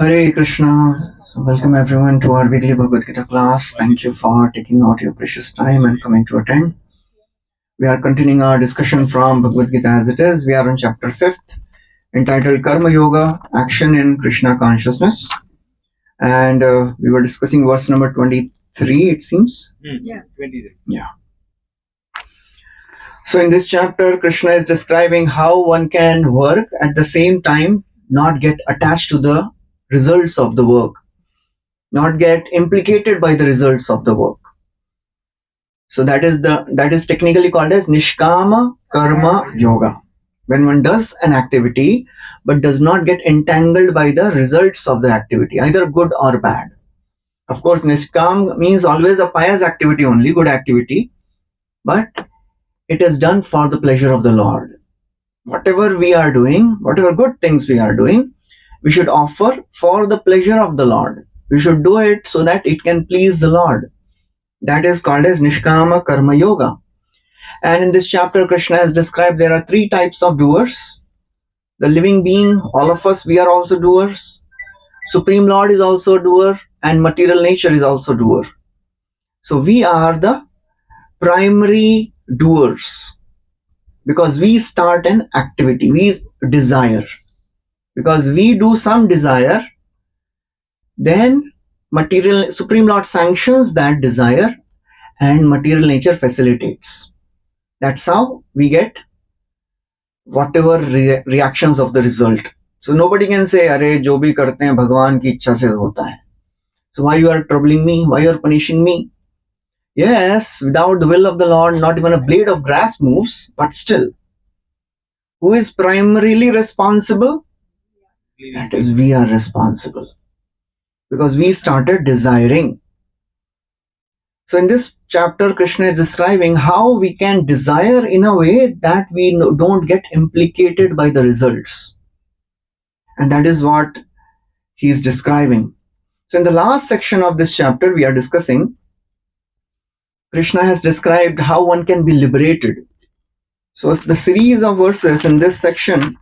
Hare Krishna. So welcome everyone to our weekly Bhagavad Gita class. Thank you for taking out your precious time and coming to attend. We are continuing our discussion from Bhagavad Gita as it is. We are on chapter 5th entitled Karma Yoga, Action in Krishna Consciousness. And we were discussing verse number 23, it seems. Yeah. 23. Yeah. So in this chapter, Krishna is describing how one can work at the same time, not get attached to the results of the work, not get implicated by the results of the work. So that is technically called as Nishkama Karma Yoga. When one does an activity but does not get entangled by the results of the activity, either good or bad. Of course, Nishkam means always a pious activity only, good activity, but it is done for the pleasure of the Lord. Whatever we are doing, whatever good things we are doing, we should offer for the pleasure of the Lord. We should do it so that it can please the Lord. That is called as Nishkama Karma Yoga. And in this chapter, Krishna has described there are three types of doers. The living being, all of us, we are also doers. Supreme Lord is also a doer, and material nature is also doer. So we are the primary doers because we start an activity, we desire. Because we do some desire, then material Supreme Lord sanctions that desire and material nature facilitates. That's how we get whatever reactions of the result. So nobody can say, "Arey, jo bhi karte hain, Bhagwan ki ichha se hota hai. So why you are troubling me? Why you are punishing me?" Yes, without the will of the Lord, not even a blade of grass moves, but still, who is primarily responsible? That is, we are responsible. Because we started desiring. So in this chapter, Krishna is describing how we can desire in a way that we don't get implicated by the results. And that is what he is describing. So in the last section of this chapter, we are discussing, Krishna has described how one can be liberated. So the series of verses in this section,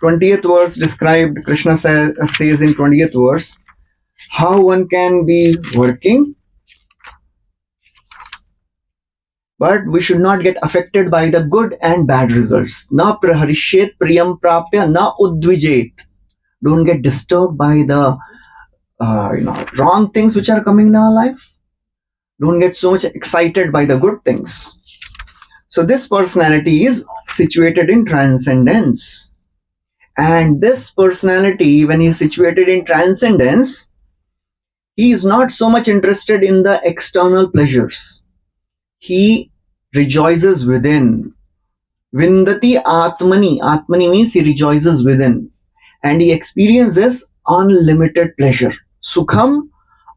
20th verse described, Krishna says in 20th verse, how one can be working, but we should not get affected by the good and bad results. Na praharishet priyam prapya na udvijet. Don't get disturbed by the wrong things which are coming in our life. Don't get so much excited by the good things. So this personality is situated in transcendence. And this personality, when he is situated in transcendence, he is not so much interested in the external pleasures. He rejoices within. Vindati Atmani. Atmani means he rejoices within. And he experiences unlimited pleasure. Sukham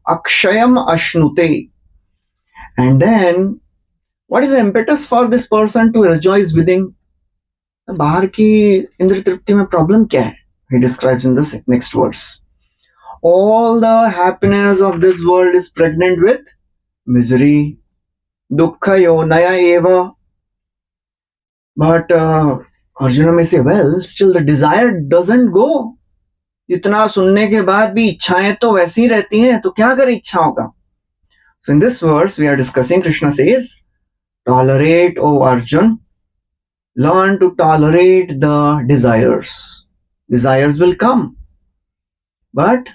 Akshayam Ashnute. And then, what is the impetus for this person to rejoice within? बाहर की इंद्र तृप्ति में problem क्या है? He describes in the next verse. All the happiness of this world is pregnant with misery. Dukkha yonaya eva. But Arjuna may say, well, still the desire doesn't go. इतना सुनने के बाद भी इच्छाएं तो वैसी रहती हैं, तो क्या करे इच्छाओं का? So in this verse we are discussing, Krishna says, tolerate, O Arjun. Learn to tolerate the desires. Desires will come. But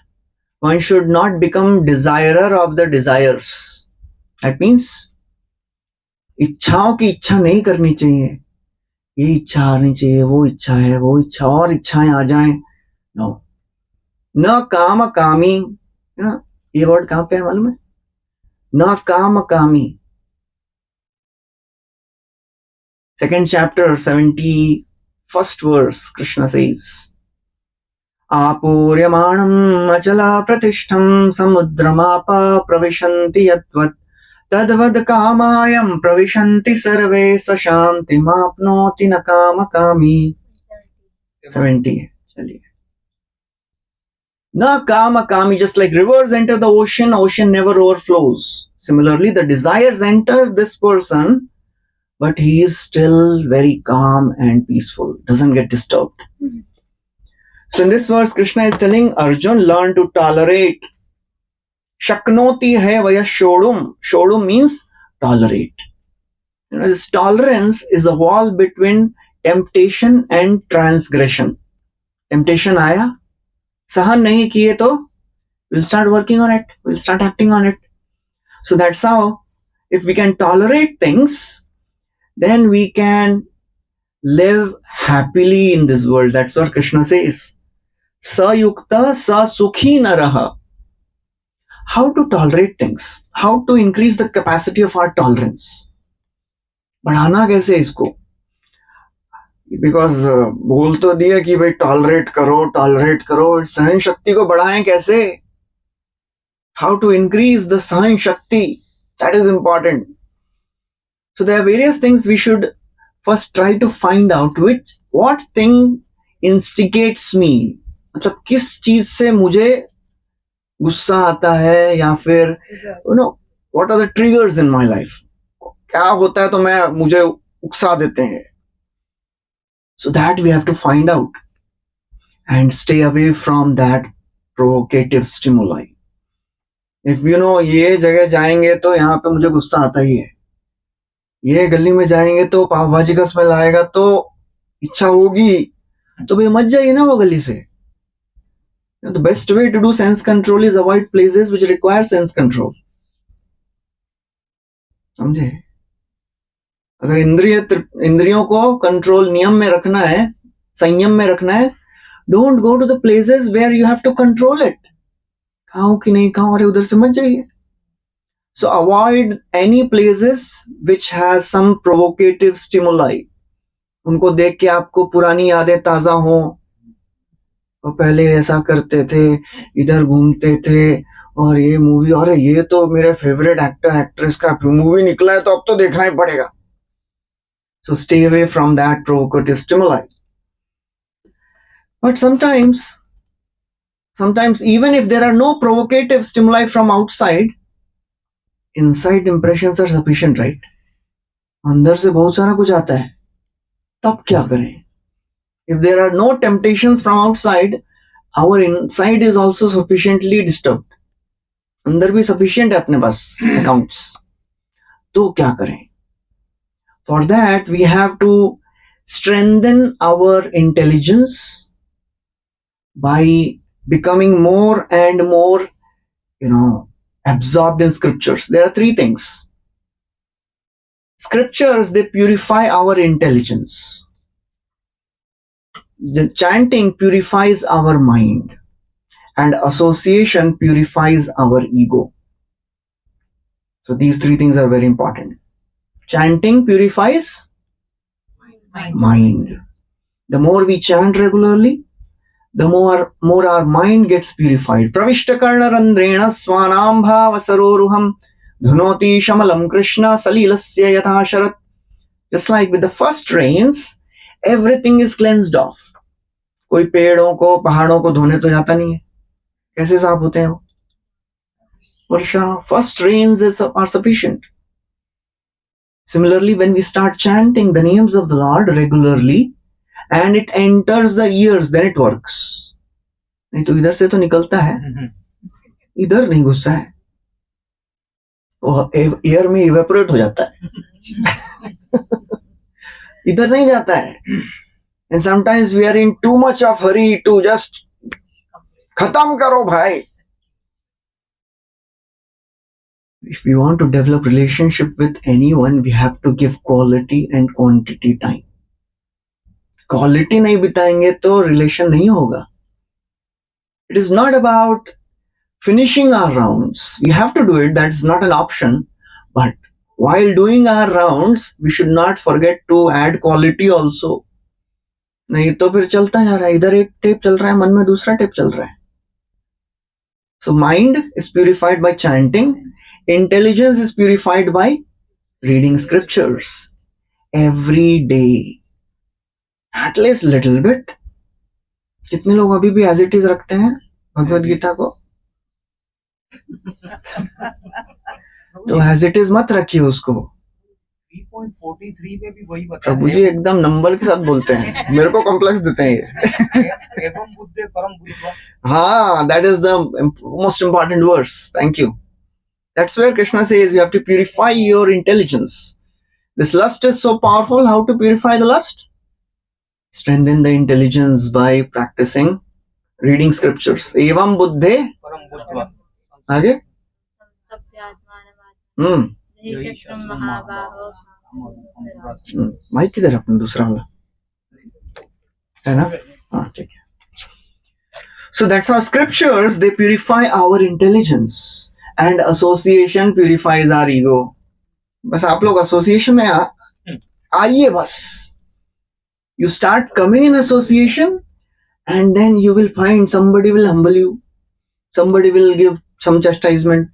one should not become desirer of the desires. That means, इच्छाओं की इच्छा नहीं करनी चाहिए. ये इच्छा आनी चाहिए, वो इच्छा है, वो इच्छा और इच्छाएं आ जाएं. No. न काम कामी. ये वर्ड कहाँ पे है मालूम है? न काम कामी. Second chapter, 71st verse, Krishna says, Apuryamāṇam acala pratishtham samudramāpa pravishanti yadvat tadvad kāmāyam pravishanti sarve sashanti māpnoti na kāma kāmi. 70. Chaliye. Na kāma kāmi, just like rivers enter the ocean, ocean never overflows. Similarly, the desires enter this person, but he is still very calm and peaceful, doesn't get disturbed. So in this verse, Krishna is telling Arjun, learn to tolerate. Shaknoti hai vaya shodum. Shodum means tolerate. This tolerance is a wall between temptation and transgression. Temptation आया, सहन नहीं किए तो we'll start working on it, we'll start acting on it. So that's how, if we can tolerate things, then we can live happily in this world. That's what Krishna says. Sayukta sa sukhi naraha. How to tolerate things? How to increase the capacity of our tolerance? बढ़ाना कैसे इसको? Because बोल तो दिया कि भाई tolerate करो, सहन शक्ति को बढ़ाएं कैसे? How to increase the सहन शक्ति? That is important. So there are various things we should first try to find out what thing instigates me. मतलब किस चीज से मुझे गुस्सा आता है या फिर what are the triggers in my life? क्या होता है तो मुझे उकसा देते हैं. So that we have to find out and stay away from that provocative stimuli. If ये जगह जाएंगे तो यहाँ पे मुझे गुस्सा आता ही है, ये गली में जाएंगे तो पाव भाजी का स्मेल आएगा तो इच्छा होगी, तो भाई मत जाइए ना वो गली से. The best way to do sense control is avoid places which require sense control. समझे? अगर इंद्रियों को कंट्रोल नियम में रखना है, संयम में रखना है, don't go to the places where you have to control it. खाओ कि नहीं खाओ, अरे उधर से मत जाइए. So avoid any places which has some provocative stimuli. उनको देख के आपको पुरानी यादें ताजा हो, और पहले ऐसा करते थे, इधर घूमते थे, और ये मूवी, अरे ये तो मेरे फेवरेट एक्टर एक्ट्रेस का मूवी निकला है तो अब तो देखना ही पड़ेगा. So stay away from that provocative stimuli. But sometimes even if there are no provocative stimuli from outside, inside impressions are sufficient, right? अंदर से बहुत सारा कुछ आता है, तब क्या करें? If there are no temptations from outside, our inside is also sufficiently disturbed. अंदर भी sufficient है अपने पास accounts. तो क्या करें? For that, we have to strengthen our intelligence by becoming more and more, absorbed in scriptures. There are three things. Scriptures, they purify our intelligence. The chanting purifies our mind, and association purifies our ego. So these three things are very important. Chanting purifies mind. The more we chant regularly, the more our mind gets purified. Pravishta karna randrena swanam bhava saroruham dhunoti shamalam krishna salilasya yatha sharat. Just like with the first rains, everything is cleansed off. कोई पेड़ों को पहाड़ों को धोने तो जाता नहीं है, कैसे साफ होते हैं वो? वर्षा, first rains are sufficient. Similarly, when we start chanting the names of the Lord regularly and it enters the ears, then it works. नहीं तो इधर से तो निकलता है, इधर नहीं घुसता है, वो एयर में इवेपोरेट हो जाता है, इधर नहीं जाता है. And sometimes we are in too much of hurry to just खत्म करो भाई. If we want to develop relationship with anyone, we have to give quality and quantity time. Quality नहीं बिताएंगे तो relation नहीं होगा. It is not about finishing our rounds. We have to do it. That's not an option. But while doing our rounds, we should not forget to add quality also. नहीं तो फिर चलता जा रहा है, इधर एक टेप चल रहा है, मन में दूसरा टेप चल रहा है. So mind is purified by chanting. Intelligence is purified by reading scriptures every day, at least little bit. कितने लोग अभी भी as it is रखते हैं भगवद गीता को? तो as it is मत रखिए उसको. 3.43 में भी वही बताया प्रभु जी एकदम नंबर के साथ बोलते हैं, मेरे को कॉम्प्लेक्स देते हैं ये। एवं बुद्धे परम बुद्धवा। हाँ, that is the most important verse. Thank you. That's where Krishna says you have to purify your intelligence. This lust is so powerful. How to purify the lust? Strengthen the intelligence by practicing reading scriptures. Evam buddhe. परम बुद्धवा। आगे? Mic किधर है अपना दूसरा वाला? है ना? हाँ, ठीक है. So that's how scriptures, they purify our intelligence, and association purifies our ego. बस आप लोग association में आइए बस. You start coming in association, and then you will find somebody will humble you, somebody will give some chastisement,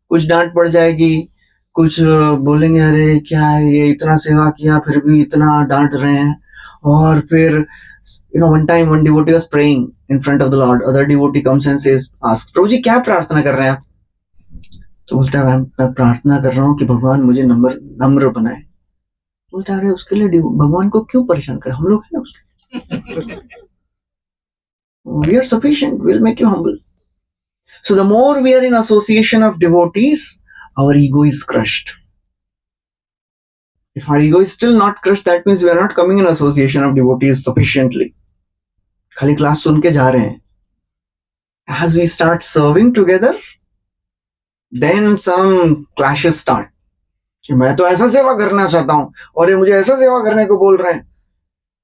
कुछ डांट पड़ जाएगी, कुछ बोलेंगे अरे क्या है ये, इतना सेवा किया फिर भी इतना डांट रहे हैं. और फिर one time one devotee was praying in front of the Lord. Other devotee comes and says, asks, प्रभु जी क्या प्रार्थना कर रहे हैं आप? तो बोलता है मैं प्रार्थना कर रहा हूँ कि भगवान मुझे नम्र बनाए. बोलता है अरे उसके लिए भगवान को क्यों परेशान कर, हम लोग हैं ना उसके. We are sufficient, we'll make you humble. So the more we are in association of devotees, our ego is crushed. If our ego is still not crushed, that means we are not coming in association of devotees sufficiently. खाली class सुन के जा रहे हैं. As we start serving together, then some clashes start. कि मैं तो ऐसा सेवा करना चाहता हूँ और ये मुझे ऐसा सेवा करने को बोल रहे हैं.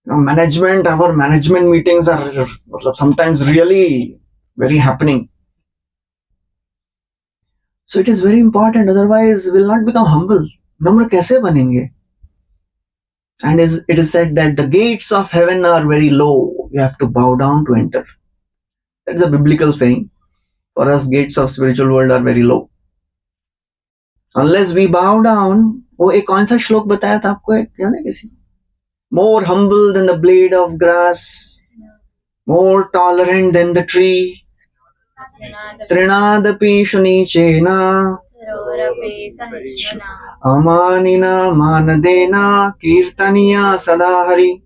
Our management meetings are मतलब sometimes really very happening. So it is very important, otherwise we will not become humble. नम्र कैसे बनेंगे? And it is said that the gates of heaven are very low. You have to bow down to enter. That is a biblical saying. For us, gates of spiritual world are very low. Unless we bow down, वो एक कौन सा श्लोक बताया था आपको, एक याद है किसी? More humble than the blade of grass, more tolerant than the tree. Trinadapi shunichena. Amanina manadena kirtaniya sadahari.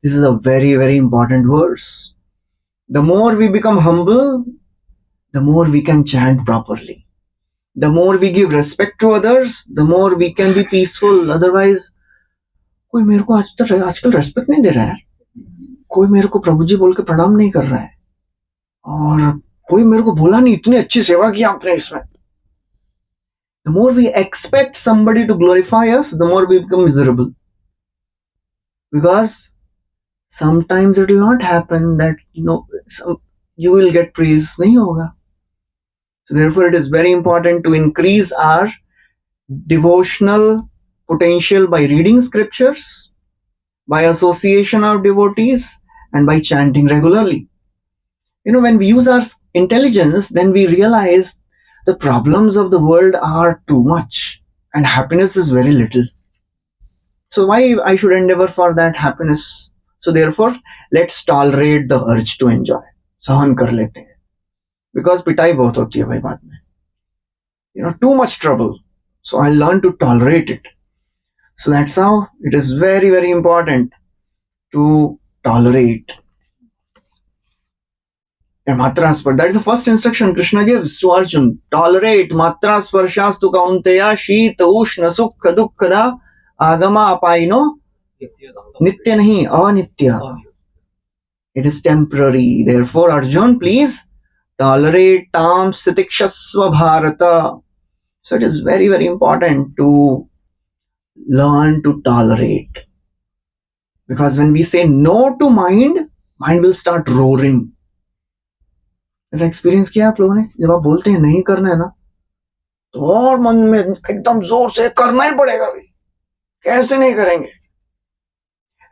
This is a very, very important verse. The more we become humble, the more we can chant properly. The more we give respect to others, the more we can be peaceful. Otherwise, कोई मेरे को आजकल respect नहीं दे रहा है, कोई मेरे को प्रभु जी बोल के प्रणाम नहीं कर रहा है, और कोई मेरे को बोला नहीं इतनी अच्छी सेवा की आपने इसमें. The more we expect somebody to glorify us, the more we become miserable. Because sometimes it will not happen that you will get praise. नहीं होगा. So therefore it is very important to increase our devotional potential by reading scriptures, by association of devotees, and by chanting regularly. When we use our intelligence, then we realize the problems of the world are too much and happiness is very little. So why I should endeavor for that happiness? So therefore, let's tolerate the urge to enjoy. सहन कर लेते हैं. Because पिटाई बहुत होती है भाई बाद में. Too much trouble. So I learned to tolerate it. So that's how it is very, very important to tolerate. Matra spar. That is the first instruction Krishna gives to Arjun. Tolerate matra sparshastu kaunteya shita ushna sukha dukkada agama apaino nitya nahi anitya. It is temporary. Therefore, Arjun, please tolerate tam sitikshasva bharata. So it is very, very important to learn to tolerate. Because when we say no to mind, mind will start roaring. ऐसा experience किया आप लोगों ने? जब आप बोलते हैं नहीं करना है ना, तो और मन में एकदम जोर से करना ही पड़ेगा भी, कैसे नहीं करेंगे.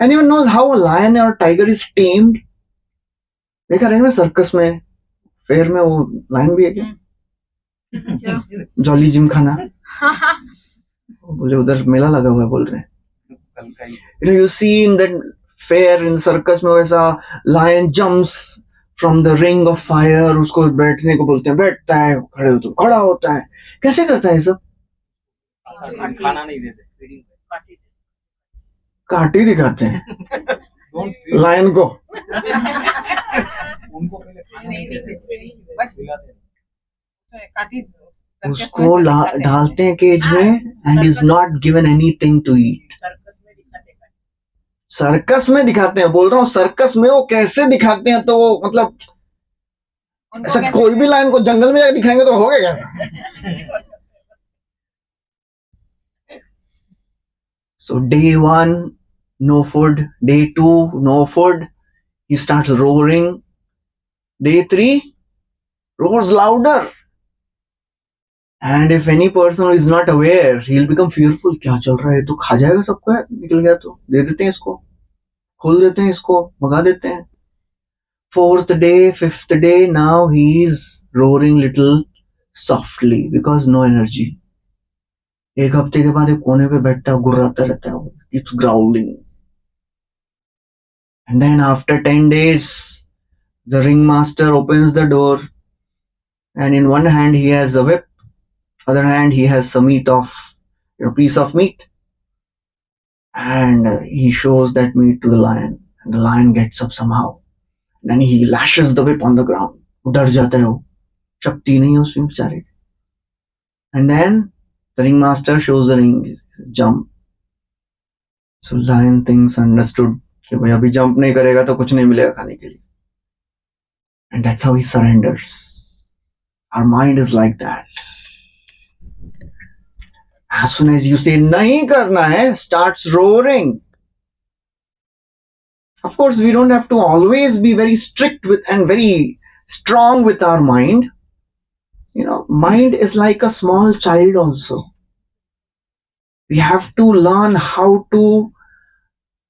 Anyone knows how a lion or tiger is tamed? देखा रहेगा ना सर्कस में, फेयर में वो लायन भी है क्या? जॉली जिम खाना बोले उधर मेला लगा हुआ है बोल रहे हैं. You see in that fair in circus में वैसा lion jumps from the ring of fire, उसको बैठने को बोलते हैं, बैठता है, खड़े हो तो खड़ा होता है. कैसे करता है ये सब? खाना नहीं देते. काट ही दिखाते हैं डोंट फील लायन को। उनको पहले खाना नहीं देते खिलाते हैं। उसको डालते हैं केज में and is not given anything to eat. Circus में दिखाते हैं, बोल रहा हूँ सर्कस में वो कैसे दिखाते हैं, तो वो मतलब ऐसा कोई भी लाइन को जंगल में जाकर दिखाएंगे तो होगा कैसा। So day 1 no food, day 2 no food, he starts roaring, day 3 roars louder, and if any person is not aware he'll become fearful, क्या चल रहा है, तो खा जाएगा सबको, है निकल गया तो दे देते हैं इसको, खोल देते हैं इसको, भगा देते हैं। 4th day 5th day now he is roaring little softly because no energy। एक हफ्ते के बाद एक कोने पे बैठता है, गुर्राता रहता है, keeps growling, and then after 10 days the ringmaster opens the door, and in one hand he has a whip, other hand he has some meat of piece of meat, and he shows that meat to the lion, and the lion gets up somehow, then he lashes the whip on the ground, वो डर जाता है, वो शक्ति नहीं है उसमें बेचारे, and then the ringmaster shows the ring, jump, so lion thinks understood कि भाई अभी जंप नहीं करेगा तो कुछ नहीं मिलेगा खाने के लिए, and that's how he surrenders। Our mind is like that। As soon as you say nahi karna hai, starts roaring। Of course we don't have to always be very strict with and very strong with our mind, mind is like a small child also। We have to learn how to।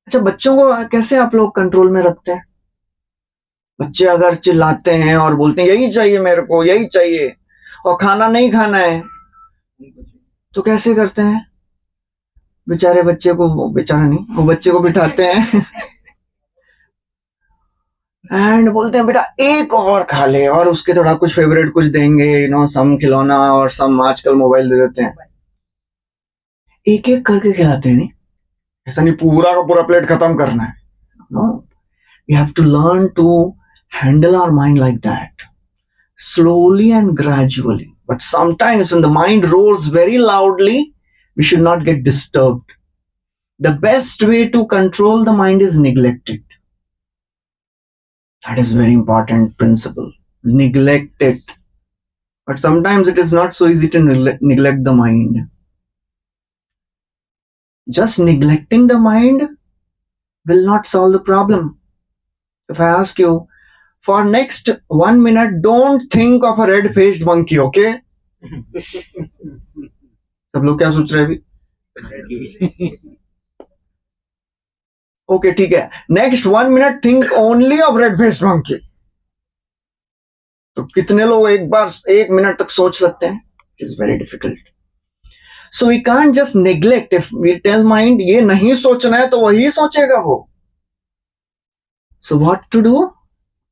अच्छा, बच्चों को कैसे आप लोग control में रखते हैं? बच्चे अगर चिल्लाते हैं और बोलते हैं यही चाहिए मेरे को, यही चाहिए, और खाना नहीं खाना है, तो कैसे करते हैं? बेचारे बच्चे को, बेचारा नहीं, वो बच्चे को बिठाते हैं एंड बोलते हैं बेटा एक और खा ले, और उसके थोड़ा कुछ फेवरेट कुछ देंगे, सम खिलौना और सम आजकल मोबाइल दे देते हैं, एक एक करके खिलाते हैं। नहीं, ऐसा नहीं पूरा का पूरा प्लेट खत्म करना है। No, we have to learn to handle our mind like that, slowly and gradually, but sometimes when the mind roars very loudly we should not get disturbed। The best way to control the mind is neglect it। That is very important principle, neglect it, but sometimes it is not so easy to neglect the mind। Just neglecting the mind will not solve the problem। If I ask you for next 1 minute don't think of a red faced monkey, okay? सब लोग क्या सोच रहे हैं अभी? Okay ठीक है, next 1 minute think only of red faced monkey. तो कितने लोग एक बार 1 मिनट तक सोच सकते हैं? It is very difficult. So we can't just neglect. If we tell mind ये नहीं सोचना है तो वही सोचेगा वो। So what to do?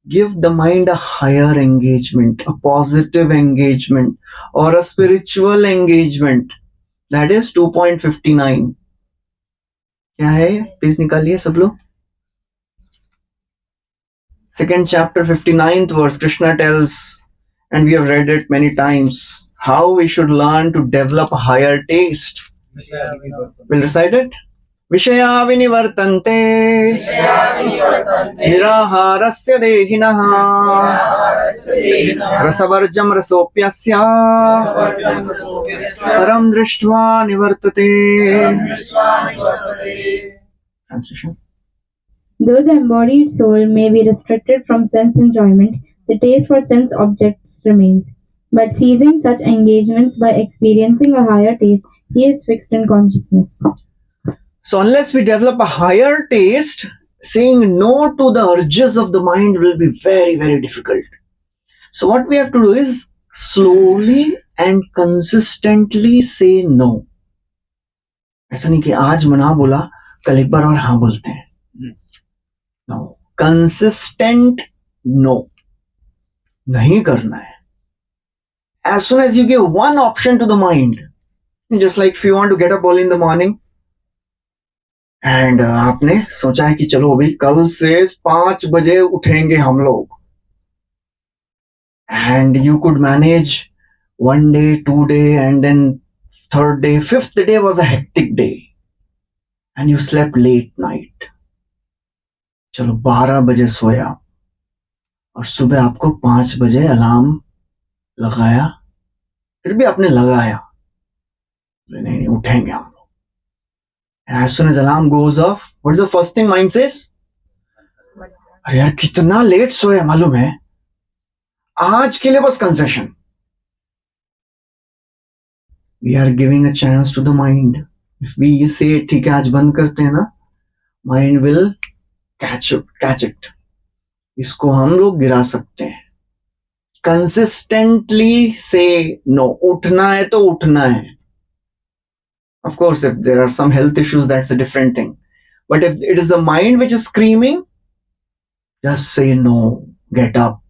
Give the mind a higher engagement, a positive engagement, or a spiritual engagement। That is 2.59। क्या है? प्लीज निकालिए सब लोग। Second chapter 59th verse, Krishna tells, and we have read it many times, how we should learn to develop a higher taste। We'll recite it। विषया विनिवर्तन्ते निराहारस्य देहिनः रसवर्जं रसोऽप्यस्य परं दृष्ट्वा निवर्तते। Translation. Though the embodied soul may be restricted from sense enjoyment, the taste for sense objects remains. But ceasing such engagements by experiencing a higher taste, he is fixed in consciousness। So unless we develop a higher taste, saying no to the urges of the mind will be very, very difficult। So what we have to do is slowly and consistently say no। ऐसा नहीं कि आज मना बोला कल एक बार और हाँ बोलते हैं। No, consistent no, नहीं करना है। As soon as you give one option to the mind, just like if you want to get up early in the morning and आपने सोचा है कि चलो अभी कल से 5 बजे उठेंगे हम लोग, and you could manage 1 day, 2 day, and then third day, fifth day was a hectic day, and you slept late night. चलो 12 बजे सोया और सुबह आपको 5 बजे अलार्म लगाया, फिर भी आपने लगाया, नहीं नहीं उठेंगे हम लोग. And as soon as alarm goes off, what is the first thing mind says? अरे यार कितना लेट सोया मालूम है, आज के लिए बस concession. We are giving a chance to the mind. If we say ठीक है आज बंद करते हैं ना, mind will catch it. इसको हम लोग गिरा सकते हैं. कंसिस्टेंटली से नो, उठना है तो उठना है. Of course, if there are some health issues, that's a different thing. But if it is the mind which is screaming, just say no, get up.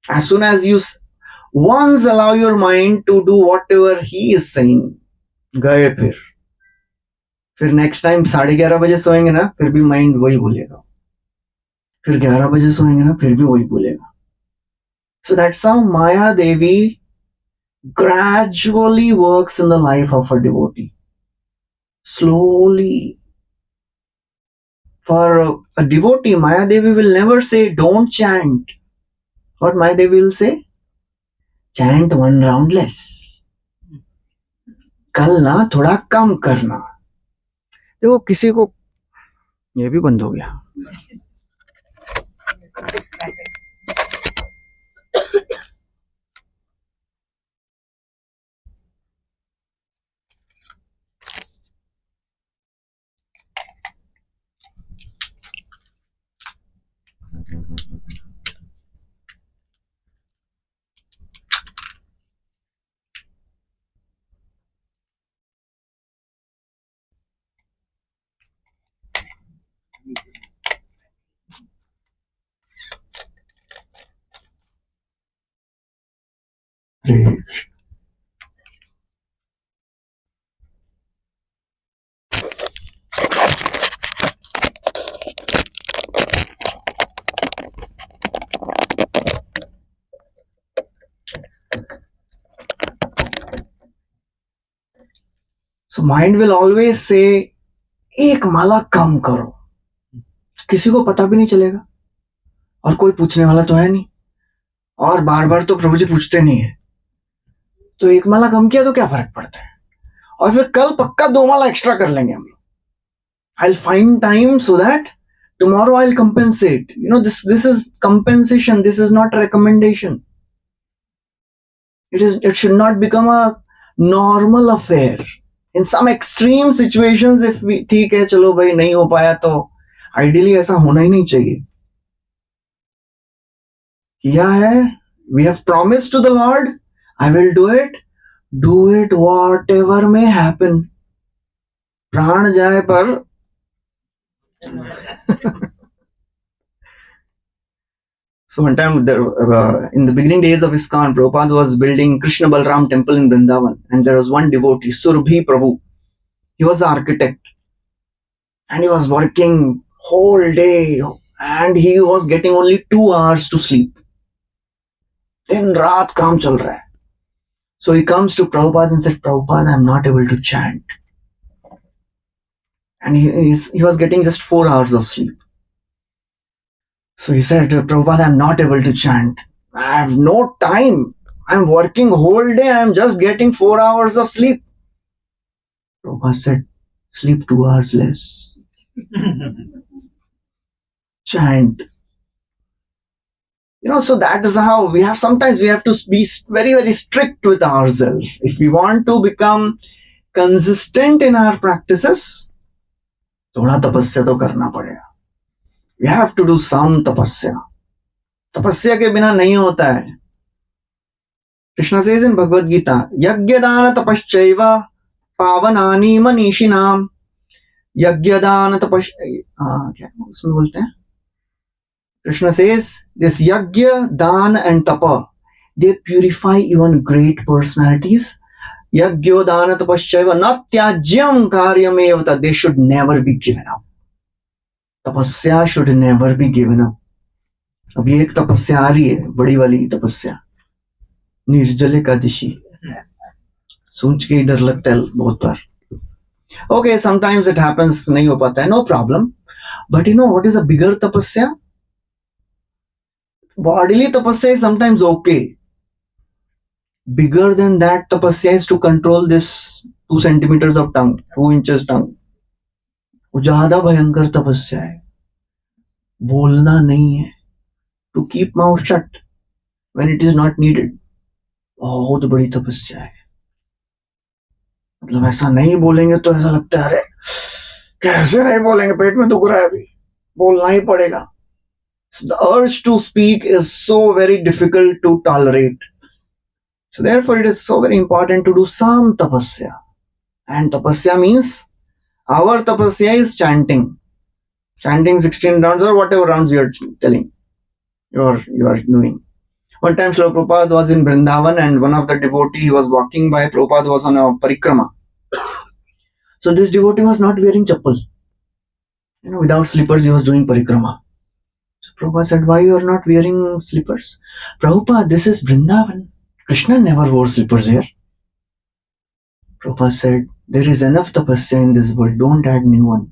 As soon as you once allow your mind to do whatever he is saying, गए फिर next time 11:30 बजे सोएंगे ना, फिर भी mind वही बोलेगा. फिर 11 बजे सोएंगे ना, फिर भी वही बोलेगा. So that's how Maya Devi gradually works in the life of a devotee. Slowly. For a devotee, Maya Devi will never say, don't chant. What Maya Devi will say? Chant 1 round less. कल ना थोड़ा कम करना. देखो किसी को ये भी बंद हो गया. So mind will always say, एक माला कम करो. किसी को पता भी नहीं चलेगा और कोई पूछने वाला तो है नहीं, और बार बार तो प्रभु जी पूछते नहीं है, तो एक माला कम किया तो क्या फर्क पड़ता है. और फिर कल पक्का 2 माला एक्स्ट्रा कर लेंगे हम लोग. I'll find time so that tomorrow I'll compensate. This is compensation. This is not a recommendation. It should not become a normal affair. In some extreme situations, if we ठीक है चलो भाई नहीं हो पाया, तो ideally ऐसा होना ही नहीं चाहिए. किया है, we have promised to the Lord, I will do it. Do it whatever may happen. प्राण जाए पर So one time, in the beginning days of ISKCON, Prabhupada was building Krishna Balram temple in Vrindavan, and there was one devotee, Surbhi Prabhu. He was the architect, and he was working whole day, and he was getting only 2 hours to sleep. Then raat kaam chal raha hai. So he comes to Prabhupada and said, Prabhupada, I am not able to chant. And he was getting just 4 hours of sleep. So he said, Prabhupada, I am not able to chant. I have no time. I am working whole day. I am just getting 4 hours of sleep. Prabhupada said, sleep 2 hours less. Chant. So that is how sometimes we have to be very, very strict with ourselves. If we want to become consistent in our practices, थोड़ा तपस्या तो करना पड़ेगा. We have to do some tapasya. तपस्या के बिना नहीं होता है. Krishna says in Bhagavad Gita, Yagyadana tapaschaiva pavanani manishinam. Yagyadana क्या उसमें बोलते हैं? Krishna says, this Yagya, Dan and Tapa, they purify even great personalities. Yagyodanat paschaiva na tyajyam karyam eva. They should never be given up. तपस्या should never be given up. अभी एक तपस्या आ रही है, बड़ी वाली तपस्या, निर्जल एकादशी. सोच के ही डर लगता है बहुत बार. Okay, sometimes it happens, नहीं हो पाता है, no problem. But you know what is a bigger tapasya? Bodily tapasya is sometimes okay. Bigger than that tapasya is to control this 2 centimeters of tongue, 2 inches tongue. वो ज्यादा भयंकर तपस्या है. बोलना नहीं है. To keep mouth shut when it is not needed. बहुत बड़ी तपस्या है. मतलब ऐसा नहीं बोलेंगे तो ऐसा लगता है, अरे कैसे नहीं बोलेंगे, पेट में दुख रहा है, अभी बोलना ही पड़ेगा. So the urge to speak is so very difficult to tolerate. So therefore it is so very important to do some tapasya. And tapasya means our tapasya is chanting. Chanting 16 rounds or whatever rounds you are telling. You are doing. One time Srila Prabhupada was in Vrindavan and one of the devotees was walking by. Prabhupada was on a parikrama. So this devotee was not wearing chappal. Without slippers he was doing parikrama. So Prabhupada said, why you are not wearing slippers? Prabhupada, this is Vrindavan. Krishna never wore slippers here. Prabhupada said, there is enough tapasya in this world, don't add new one.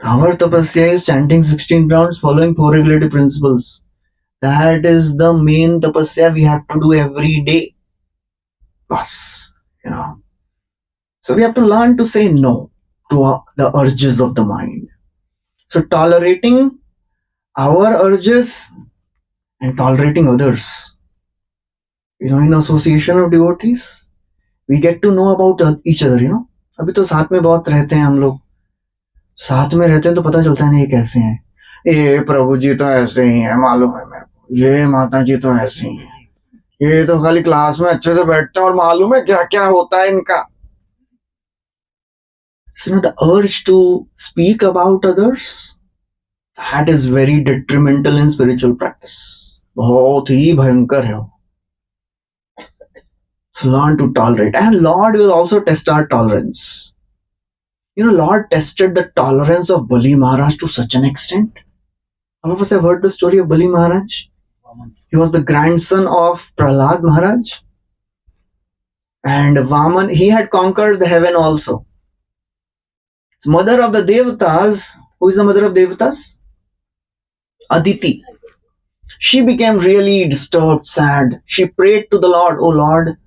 Our tapasya is chanting 16 rounds, following 4 regulative principles. That is the main tapasya we have to do every day. Bas, So we have to learn to say no to the urges of the mind. So tolerating our urges and tolerating others. In association of devotees, we get to know about each other. अभी तो साथ में बहुत रहते हैं हम लोग. साथ में रहते हैं तो पता चलता है ना ये कैसे हैं. ये प्रभु जी तो ऐसे ही हैं, मालूम है मेरे को. ये माता जी तो ऐसे ही हैं. ये तो खाली क्लास में अच्छे से बैठते हैं और मालूम है क्या क्या होता है इनका. So the urge to speak about others, that is very detrimental in spiritual practice. बहुत ही भयंकर है वो. So learn to tolerate, and Lord will also test our tolerance. Lord tested the tolerance of Bali Maharaj to such an extent. All of us have heard the story of Bali Maharaj. He was the grandson of Prahlad Maharaj. And Vaman, he had conquered the heaven also. Mother of the Devatas, who is the mother of Devatas? Aditi. She became really disturbed, sad. She prayed to the Lord, oh Lord,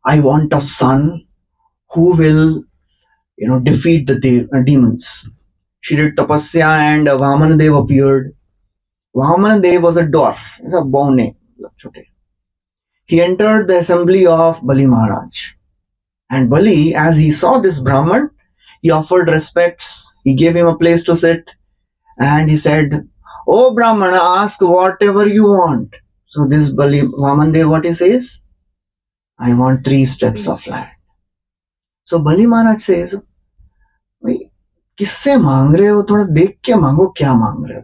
I want a son who will, defeat the demons. She did tapasya and Vamanadev appeared. Vamanadev was a dwarf, a bone. He entered the assembly of Bali Maharaj. And Bali, as he saw this Brahman, he offered respects. He gave him a place to sit. And he said, oh Brahmana, ask whatever you want. So this Bali Vamanadev, what he says? I want 3 steps of land. So Bali Maharaj says, भाई किससे मांग रहे हो, थोड़ा देख के मांगो क्या मांग रहे हो.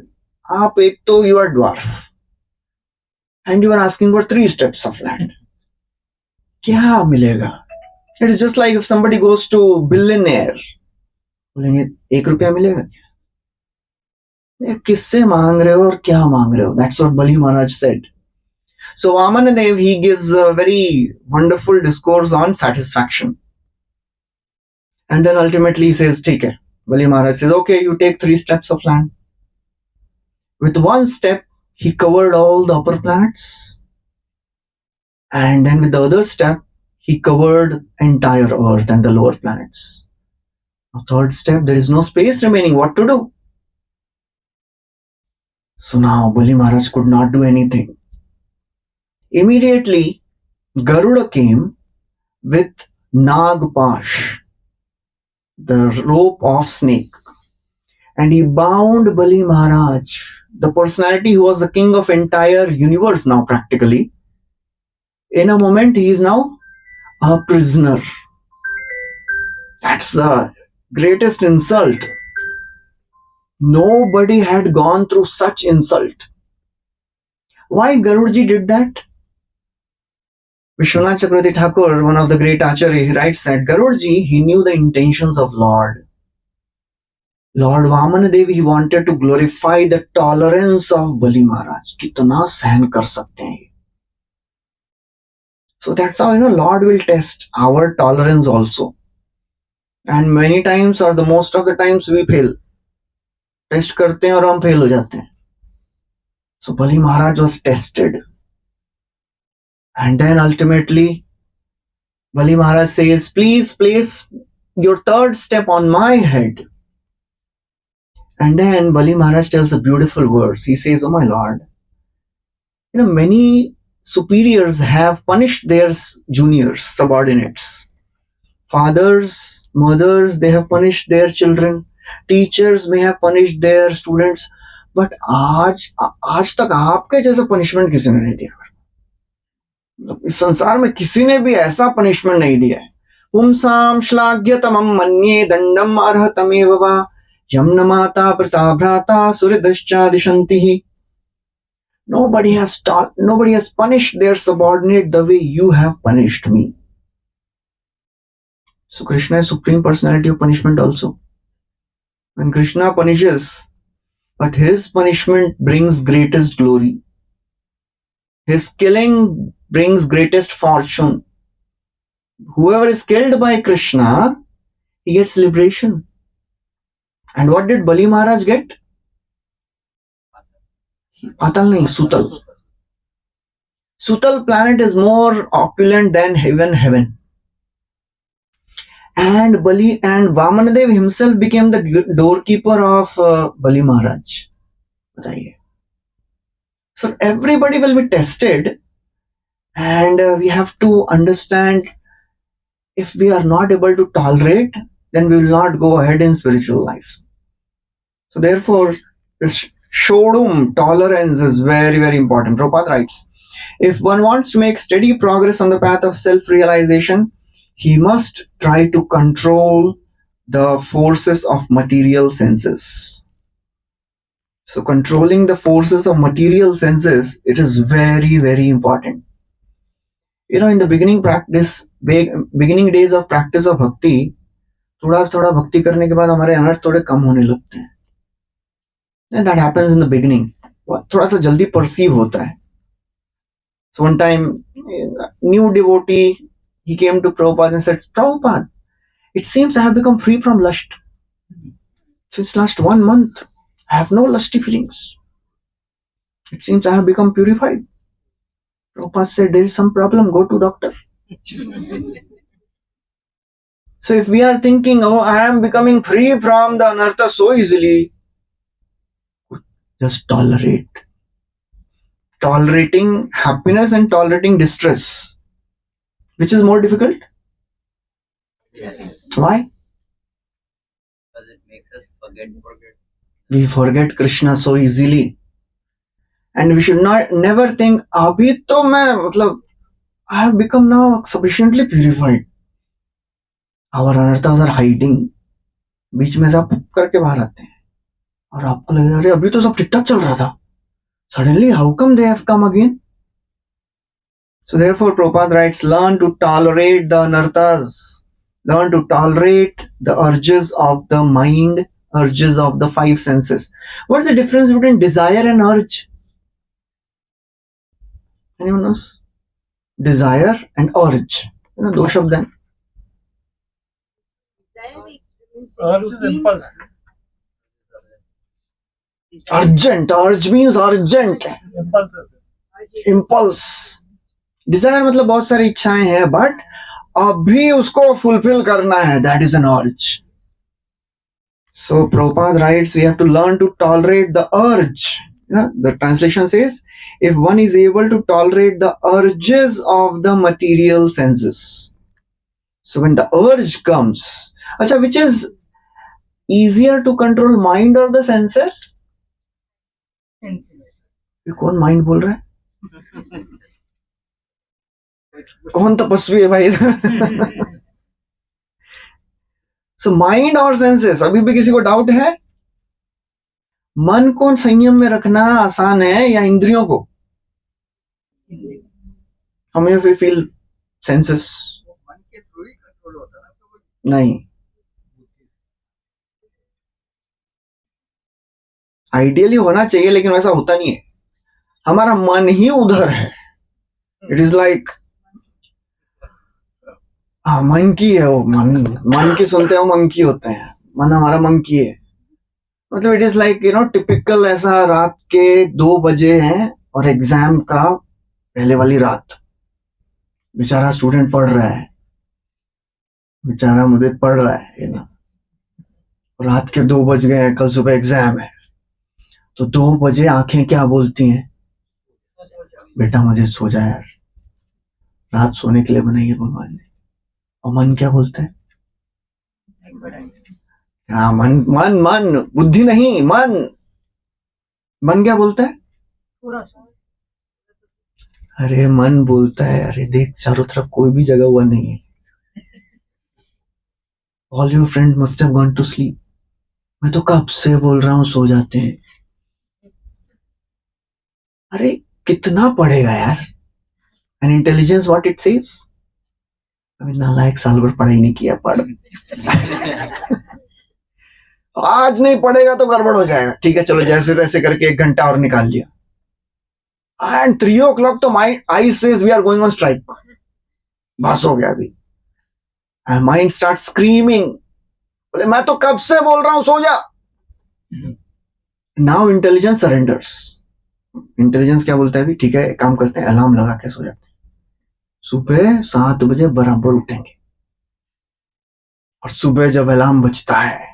आप एक तो you are dwarf and you are asking for 3 steps of land. क्या मिलेगा? It is just like if somebody goes to billionaire, बोलेंगे 1 रुपया मिलेगा क्या? किससे मांग रहे हो और क्या मांग रहे हो? That's what Bali Maharaj said. So Vamanadev, he gives a very wonderful discourse on satisfaction. And then ultimately he says, take it. Bali Maharaj says, okay, you take 3 steps of land. With 1 step, he covered all the upper planets. And then with the other step, he covered entire earth and the lower planets. Now, 3rd step, there is no space remaining. What to do? So now Bali Maharaj could not do anything. Immediately, Garuda came with Nagpash, the rope of snake, and he bound Bali Maharaj, the personality who was the king of entire universe now practically. In a moment, he is now a prisoner. That's the greatest insult. Nobody had gone through such insult. Why Garudaji did that? Vishwanath Chakravarti Thakur, one of the great acharya, he writes that Garudji, he knew the intentions of Lord. Lord Vamanadev, he wanted to glorify the tolerance of Bali Maharaj. कितना सहन कर सकते हैं ये. So that's how, Lord will test our tolerance also. And many times, or the most of the times, we fail. Test करते हैं और हम फेल हो जाते हैं. So Bali Maharaj was tested. And then ultimately, Bali Maharaj says, please place your third step on my head. And then Bali Maharaj tells a beautiful verse. He says, oh my Lord, many superiors have punished their juniors, subordinates. Fathers, mothers, they have punished their children. Teachers may have punished their students. But आज तक आपके जैसा punishment किसी ने नहीं दिया. इस संसार में किसी ने भी ऐसा पनिशमेंट नहीं दिया है. पुंसाम श्लाघ्यतमं मन्ये दंडम अर्हतमेव वा यम न माता पिता भ्राता सुहृदश्चादिशन्ति. Nobody has punished their subordinate the way you have punished me. So Krishna is Supreme Personality of Punishment also. When Krishna punishes, but his punishment brings greatest glory. His killing brings greatest fortune. Whoever is killed by Krishna, he gets liberation. And what did Bali Maharaj get? Patal nahi, Sutal. Sutal planet is more opulent than heaven. And Vamanadev himself became the doorkeeper of Bali Maharaj. Bataiye. So everybody will be tested, and we have to understand, if we are not able to tolerate, then we will not go ahead in spiritual life. So therefore, this shodum, tolerance, is very, very important. Prabhupada writes, if one wants to make steady progress on the path of self-realization, he must try to control the forces of material senses. So controlling the forces of material senses, it is very, very important. In the beginning days of practice of bhakti, थोड़ा भक्ति करने के बाद हमारे अनर्थ थोड़े कम होने लगते हैं. And that happens in the beginning. थोड़ा सा जल्दी perceive होता है. So one time, a new devotee, he came to Prabhupada and said, Prabhupada, it seems I have become free from lust. Since last 1 month, I have no lusty feelings. It seems I have become purified. Prabhupada said, there is some problem, go to doctor. So if we are thinking, oh, I am becoming free from the anartha so easily, just tolerate. Tolerating happiness and tolerating distress. Which is more difficult? Why? Because it makes us forget. We forget Krishna so easily. And we should never think, Abhi to main, I have become now sufficiently purified. Our anarthas are hiding. बीच में से आप करके बाहर आते हैं और आपको लगेगा अरे अभी तो सब ठीक ठाक चल रहा था. Suddenly, how come they have come again? So therefore, Prabhupada writes, learn to tolerate the anarthas. Learn to tolerate the urges of the mind, urges of the 5 senses. What's the difference between desire and urge? Anyone knows? Desire and urge. दो शब्द हैं. Urge is impulse. Urgent. Urge means urgent. Impulse. Desire मतलब बहुत सारी इच्छाएं हैं, but अभी उसको fulfill करना है. That is an urge. So Prabhupada writes, we have to learn to tolerate the urge. The translation says, if one is able to tolerate the urges of the material senses. So when the urge comes, which is easier to control, mind or the senses? ये कौन mind बोल रहा है? कौन तपस्वी है भाई? So mind और senses, अभी भी किसी को डाउट है? मन को संयम में रखना आसान है या इंद्रियों को? How many of you feel senses मन के थ्रू ही कंट्रोल होता है ना, तो वो नहीं. आइडियली होना चाहिए, लेकिन वैसा होता नहीं है. हमारा मन ही उधर है. इट इज लाइक मन की है वो. मन की सुनते हो मंकी होते हैं. मन हमारा मंकी है. मतलब इट इज लाइक टिपिकल ऐसा रात के 2 बजे हैं और एग्जाम का पहले वाली रात. बेचारा स्टूडेंट पढ़ रहा है, बेचारा मुझे पढ़ रहा है रात के 2 बज गए हैं, कल सुबह एग्जाम है. तो 2 बजे आंखें क्या बोलती हैं? बेटा मुझे सो जा यार, रात सोने के लिए बनाई है भगवान ने. और मन क्या बोलता है? हाँ, मन मन मन बुद्धि नहीं, मन क्या बोलता है? पूरा सो. अरे मन बोलता है, अरे देख चारों तरफ कोई भी जगह हुआ नहीं है. All your friend must have gone to sleep. मैं तो कब से बोल रहा हूं सो जाते हैं. अरे कितना पढ़ेगा यार. And intelligence what it says, अभी नालायक साल भर पढ़ाई नहीं किया, पढ़. आज नहीं पढ़ेगा तो गड़बड़ हो जाएगा. ठीक है चलो, जैसे तैसे करके 1 घंटा और निकाल लिया. एंड 3 o'clock तो mind I says we are going on strike. बस हो गया अभी. एंड माइंड स्टार्ट स्क्रीमिंग, बोले मैं तो कब से बोल रहा हूं सो जा. Now intelligence surrenders. इंटेलिजेंस क्या बोलता है? अभी ठीक है, एक काम करते हैं, अलार्म लगा के सो जाते हैं. सुबह 7 बजे बराबर उठेंगे. और सुबह जब अलार्म बजता है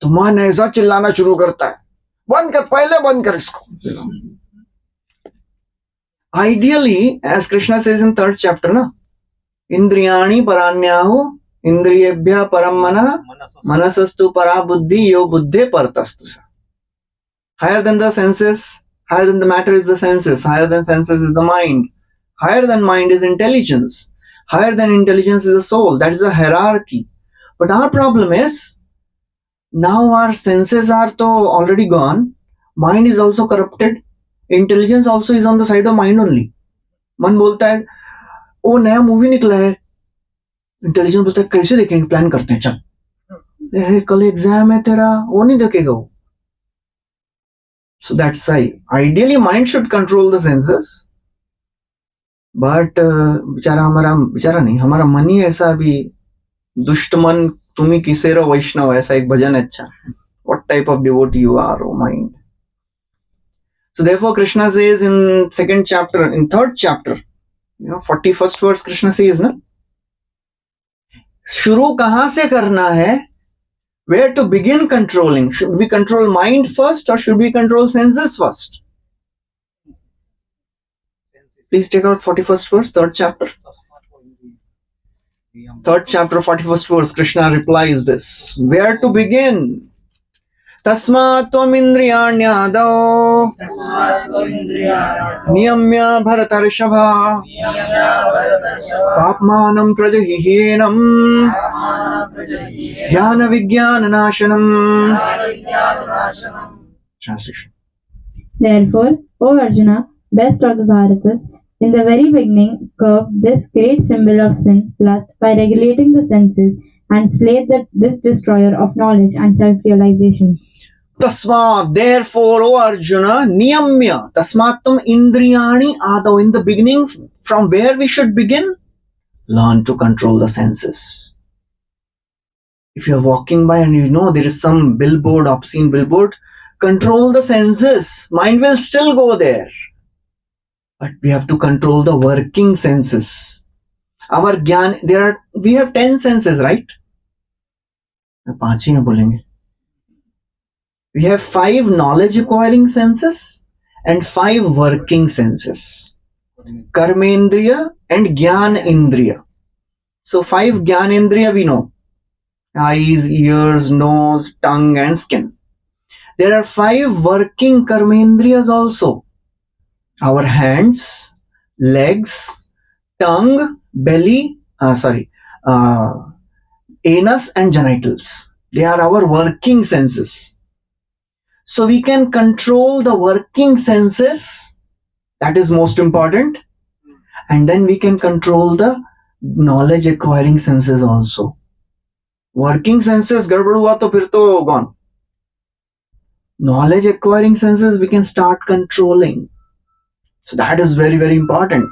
तो मन ऐसा चिल्लाना शुरू करता है, बंद कर, पहले बंद कर इसको. Ideally as Krishna says in 3rd chapter ना, इंद्रियाणि पराण्याहु इंद्रियेभ्यः परम मनः मनसस्तु परा बुद्धि यो बुद्धे परतस्तु. Higher than the senses, higher than the matter is the senses, higher than senses is the mind, higher than mind is intelligence, higher than intelligence is the soul. That is a hierarchy. But our problem is, now our senses are तो already gone, mind is also corrupted, intelligence also is on the side of mind only. मन बोलता है ओ नया movie निकला है, intelligence बोलता है कैसे देखेंगे, प्लान करते हैं चल. अरे कल एग्जाम है तेरा, वो नहीं देखेगा वो. So that's why ideally mind should control the senses, but बेचारा नहीं, हमारा मन ही ऐसा. अभी दुष्ट मन तुम्ही किसेरो वैष्णव, ऐसा एक भजन है. अच्छा, what type of devotee you are, oh mind. So therefore Krishna says in 2nd chapter, in 3rd chapter, 41st verse Krishna says ना, शुरू कहां से करना है? Where to begin controlling? Should we control mind first or should we control senses first? Please take out 41st verse, 3rd chapter. 3rd chapter, 41st verse, Krishna replies this. Where to begin? Tasmat tvam indriyaanyadau niyamya bharatarshava papmanam prajahihenam jnana vijnana nashanam. Translation. Therefore, O Arjuna, best of the Bharatas, in the very beginning curb this great symbol of sin, lust, by regulating the senses, and slay this destroyer of knowledge and self-realization. Tasmat, therefore, O Arjuna, niyamya, tasmatam indriyani adau. In the beginning, from where we should begin? Learn to control the senses. If you are walking by and you know there is some billboard, obscene billboard, control the senses. Mind will still go there. But we have to control the working senses. Our gyan, we have 10 senses, right? 5 ही हैं बोलेंगे. We have 5 knowledge acquiring senses and 5 working senses. Karmendriya and Gyan Indriya. So 5 Gyan Indriya we know. Eyes, ears, nose, tongue and skin. There are 5 working Karmendriyas also. Our hands, legs, tongue, belly, anus and genitals. They are our working senses. So we can control the working senses, that is most important, And then we can control the knowledge acquiring senses also. Working senses गड़बड़ हुआ तो फिर तो gone. Knowledge acquiring senses we can start controlling. So that is very, very important.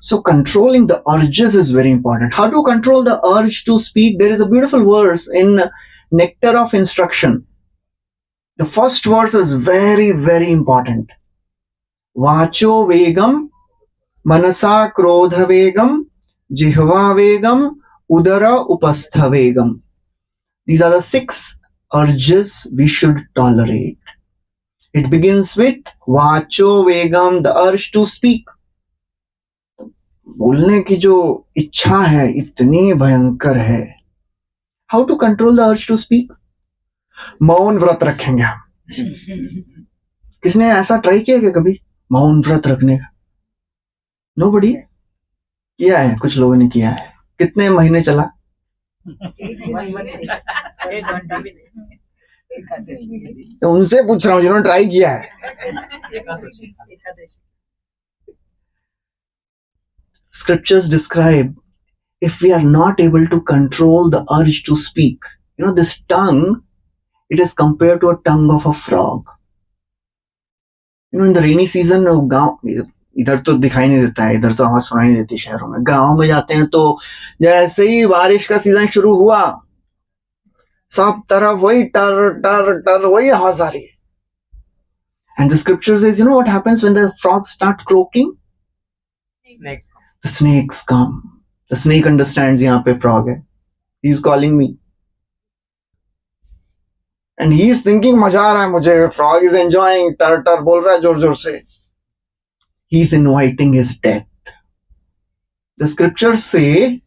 So controlling the urges is very important. How to control the urge to speak? There is a beautiful verse in Nectar of Instruction. The first verse is very, very important. Vacho vegam, manasa krodha vegam, jihva vegam, udara upastha vegam. These are the 6 urges we should tolerate. It begins with vacho vegam, the urge to speak. बोलने की जो इच्छा है इतनी भयंकर है. How to control the urge to speak? मौन व्रत रखेंगे हम. किसने ऐसा ट्राई किया क्या कभी मौन व्रत रखने का? नोबडी किया है? कुछ लोगों ने किया है. कितने महीने चला? तो उनसे पूछ रहा हूँ जिन्होंने ट्राई किया है. Scriptures describe if we are not able to control the urge to speak, this tongue, it is compared to a tongue of a frog. In the rainy season, गांव इधर तो दिखाई नहीं देता है, इधर तो आवाज सुनाई नहीं देती शहरों में. गांव में जाते हैं तो जैसे ही बारिश का सीजन शुरू हुआ सब तरफ वही टर टर टर वही आवाज आ रही है. And the scripture says, what happens when the frogs start croaking? Snake. The snakes come. The snake understands यहाँ पे frog है. He is calling me. And he is thinking मजा आ रहा है मुझे. Frog is enjoying. टर टर बोल रहा है जोर जोर से. He is inviting his death. The scriptures say,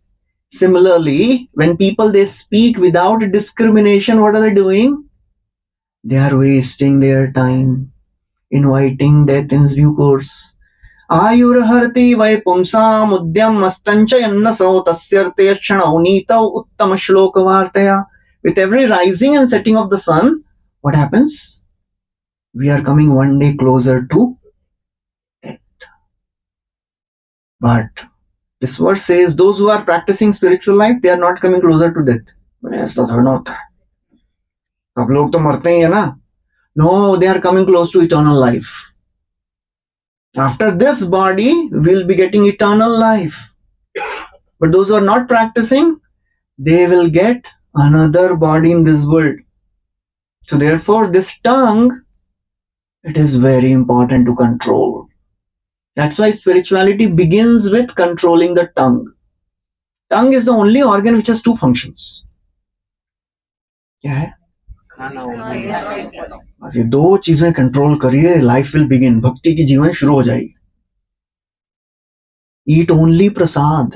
similarly, when people they speak without discrimination, what are they doing? They are wasting their time, inviting death in due course. आयुर्हरति वै पुंसाम् उद्यम मस्तंच यन्नसो तस्यर्ते क्षणौ नीतौ उत्तम श्लोक वार्तया. With every rising and setting of the sun, what happens? We are coming one day closer to death. But this verse says those who are practicing spiritual life, they are not coming closer to death. ऐसा थोड़ा ना होता है. सब लोग तो मरते ही है ना. No, they are coming close to eternal life. After this body, we'll be getting eternal life. But those who are not practicing, they will get another body in this world. So therefore, this tongue, it is very important to control. That's why spirituality begins with controlling the tongue. Tongue is the only organ which has 2 functions. क्या है? बस ये 2 चीजें control करिए, life will begin. भक्ति की जीवन शुरू हो जाएगी. ईट ओनली प्रसाद.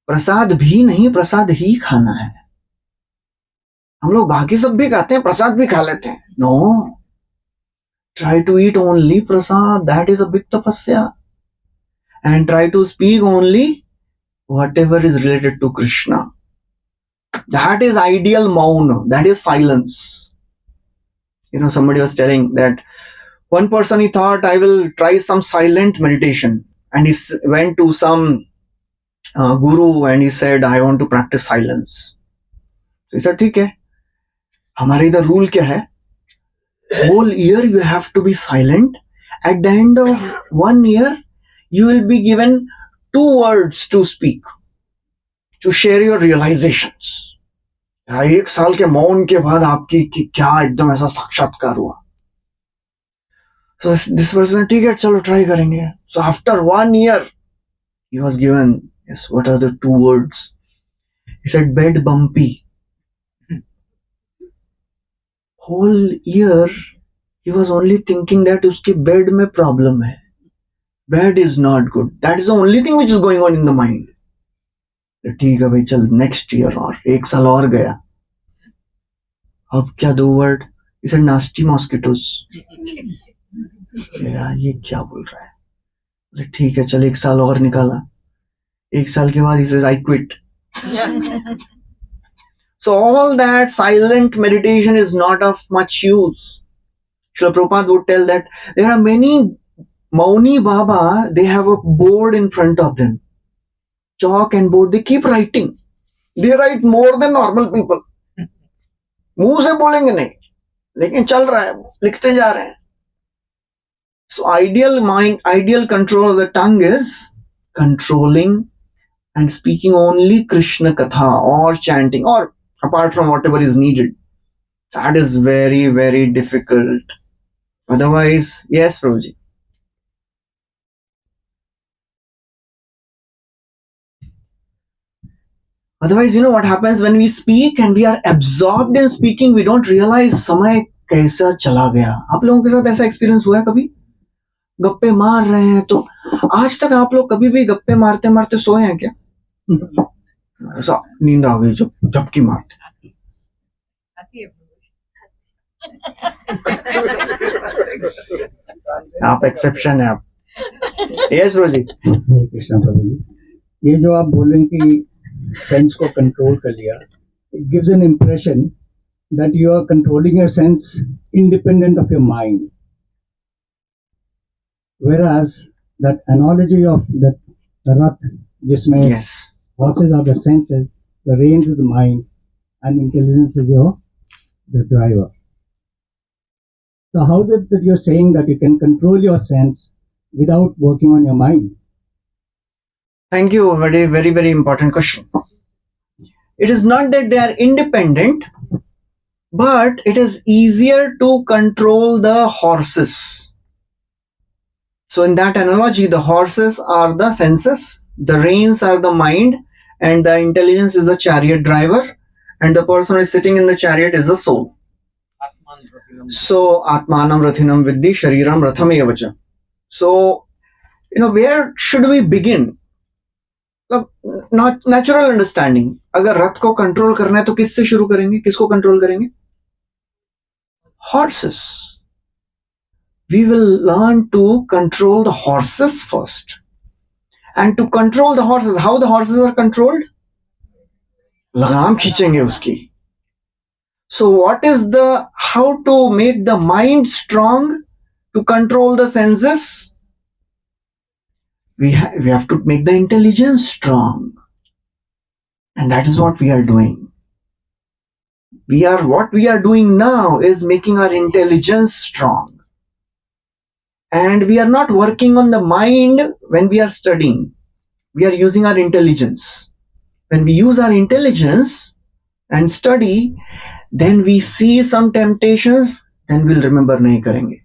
प्रसाद भी नहीं, प्रसाद ही खाना है. हम लोग बाकी सब भी खाते हैं, प्रसाद भी खा लेते हैं. No, try to eat only prasad. That is a big tapasya. And try to speak only whatever is related to Krishna. That is ideal maun. That is silence. Somebody was telling that one person, he thought, I will try some silent meditation. And he went to some guru and he said, I want to practice silence. So he said, ठीक है. हमारे इधर rule क्या है? Whole year you have to be silent. At the end of 1 year, you will be given 2 words to speak, to share your realizations. 1 साल के मौन के बाद आपकी क्या एकदम ऐसा साक्षात्कार हुआ. So this person, ठीक है चलो ट्राई करेंगे. So after 1 year, he was given, yes, what are the 2 words? He said bed bumpy. Whole year he was only thinking that उसके bed में problem है. Bed is not good. That is the only thing which is going on in the mind. ठीक है भाई चल next year और 1 साल और गया. अब क्या 2 word? He said nasty mosquitoes. यार ये क्या बोल रहा है? बोले ठीक है चल 1 साल और निकाला. 1 साल के बाद he says I quit. So all that silent meditation is not of much use. Srila Prabhupada would tell that there are many Mauni Baba, they have a board in front of them, chalk and board. They keep writing. They write more than normal people. मुंह से बोलेंगे नहीं, लेकिन चल रहा है, लिखते जा रहे हैं. So ideal mind, ideal control of the tongue is controlling and speaking only Krishna Katha or chanting or apart from whatever is needed. That is very, very difficult. Otherwise, yes, Prabhuji. Otherwise, you know what happens when we speak and we are absorbed in speaking, we don't realize समय कैसा चला गया. आप लोगों के साथ ऐसा experience हुआ है कभी? गप्पे मार रहे हैं तो आज तक आप लोग कभी भी गप्पे मारते मारते सोए हैं क्या? ऐसा नींद आ गई जब झपकी मारते हैं. आप एक्सेप्शन है आप. यस ब्रो जी. हरे कृष्णा प्रभु जी, ये जो आप बोल रहे हैं कि सेंस को कंट्रोल कर लिया, it gives an impression that you are controlling your sense independent of your mind, whereas that analogy of the rath जिसमें Yes. horses are the senses, the reins is the mind, and intelligence is the driver. So how is it that you're saying that you can control your sense without working on your mind? Thank you. Very, very, very important question. It is not that they are independent, but it is easier to control the horses. So in that analogy, the horses are the senses, the reins are the mind, and the intelligence is the chariot driver, and the person who is sitting in the chariot is the soul. Atman Rathinam. So Atmanam Rathinam Viddhi Shariram Ratham Evacha. So, you know, where should we begin? Not natural understanding. अगर रथ को control करना है तो किससे शुरू करेंगे? किसको control करेंगे? Horses. We will learn to control the horses first. And to control the horses, how the horses are controlled? लगाम खींचेंगे उसकी. So what is how to make the mind strong to control the senses? We have to make the intelligence strong. And that is what we are doing. What we are doing now is making our intelligence strong. And we are not working on the mind when we are studying. We are using our intelligence. When we use our intelligence and study, then we see some temptations, then we'll remember नहीं करेंगे.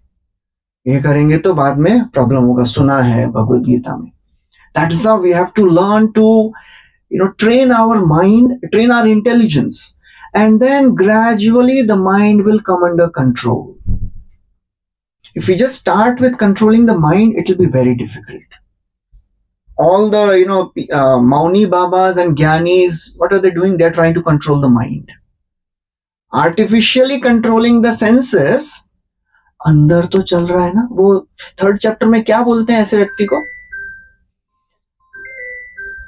ये करेंगे तो बाद में problem होगा. सुना है भगवद गीता में. That is how we have to learn to, train our mind, train our intelligence, and then gradually the mind will come under control. If we just start with controlling the mind, it will be very difficult. All the, Mauni Babas and Gyanis, what are they doing? They're trying to control the mind. Artificially controlling the senses, अंदर तो चल रहा है ना. वो 3rd chapter में क्या बोलते हैं ऐसे व्यक्ति को?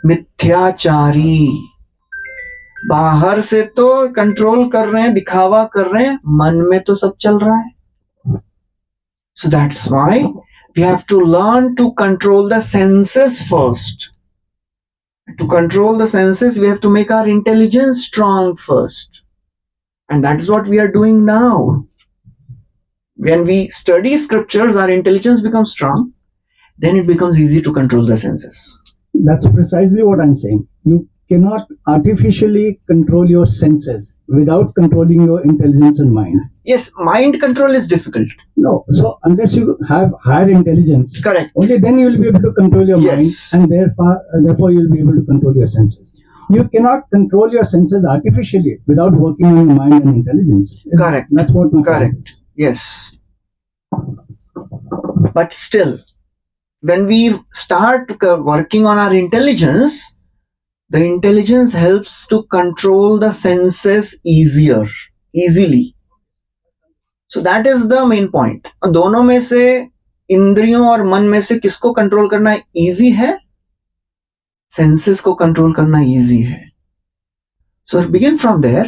मिथ्याचारी. बाहर से तो कंट्रोल कर रहे हैं, दिखावा कर रहे हैं, मन में तो सब चल रहा है. So that's why we have to learn to control the senses first. To control the senses, we have to make our intelligence strong first. And that is what we are doing now. When we study scriptures, our intelligence becomes strong. Then it becomes easy to control the senses. That's precisely what I'm saying. You cannot artificially control your senses without controlling your intelligence and mind. Yes, mind control is difficult. No, so unless you have higher intelligence, Correct. only then you will be able to control your Yes. mind, and therefore you will be able to control your senses. You cannot control your senses artificially without working on your mind and intelligence. Correct. That's what my point Correct. is. Yes. But still, when we start working on our intelligence, the intelligence helps to control the senses easily. So that is the main point. दोनों में से इंद्रियों और मन में से किसको control करना इजी है? सेंसेस को कंट्रोल करना इजी है. So begin from there,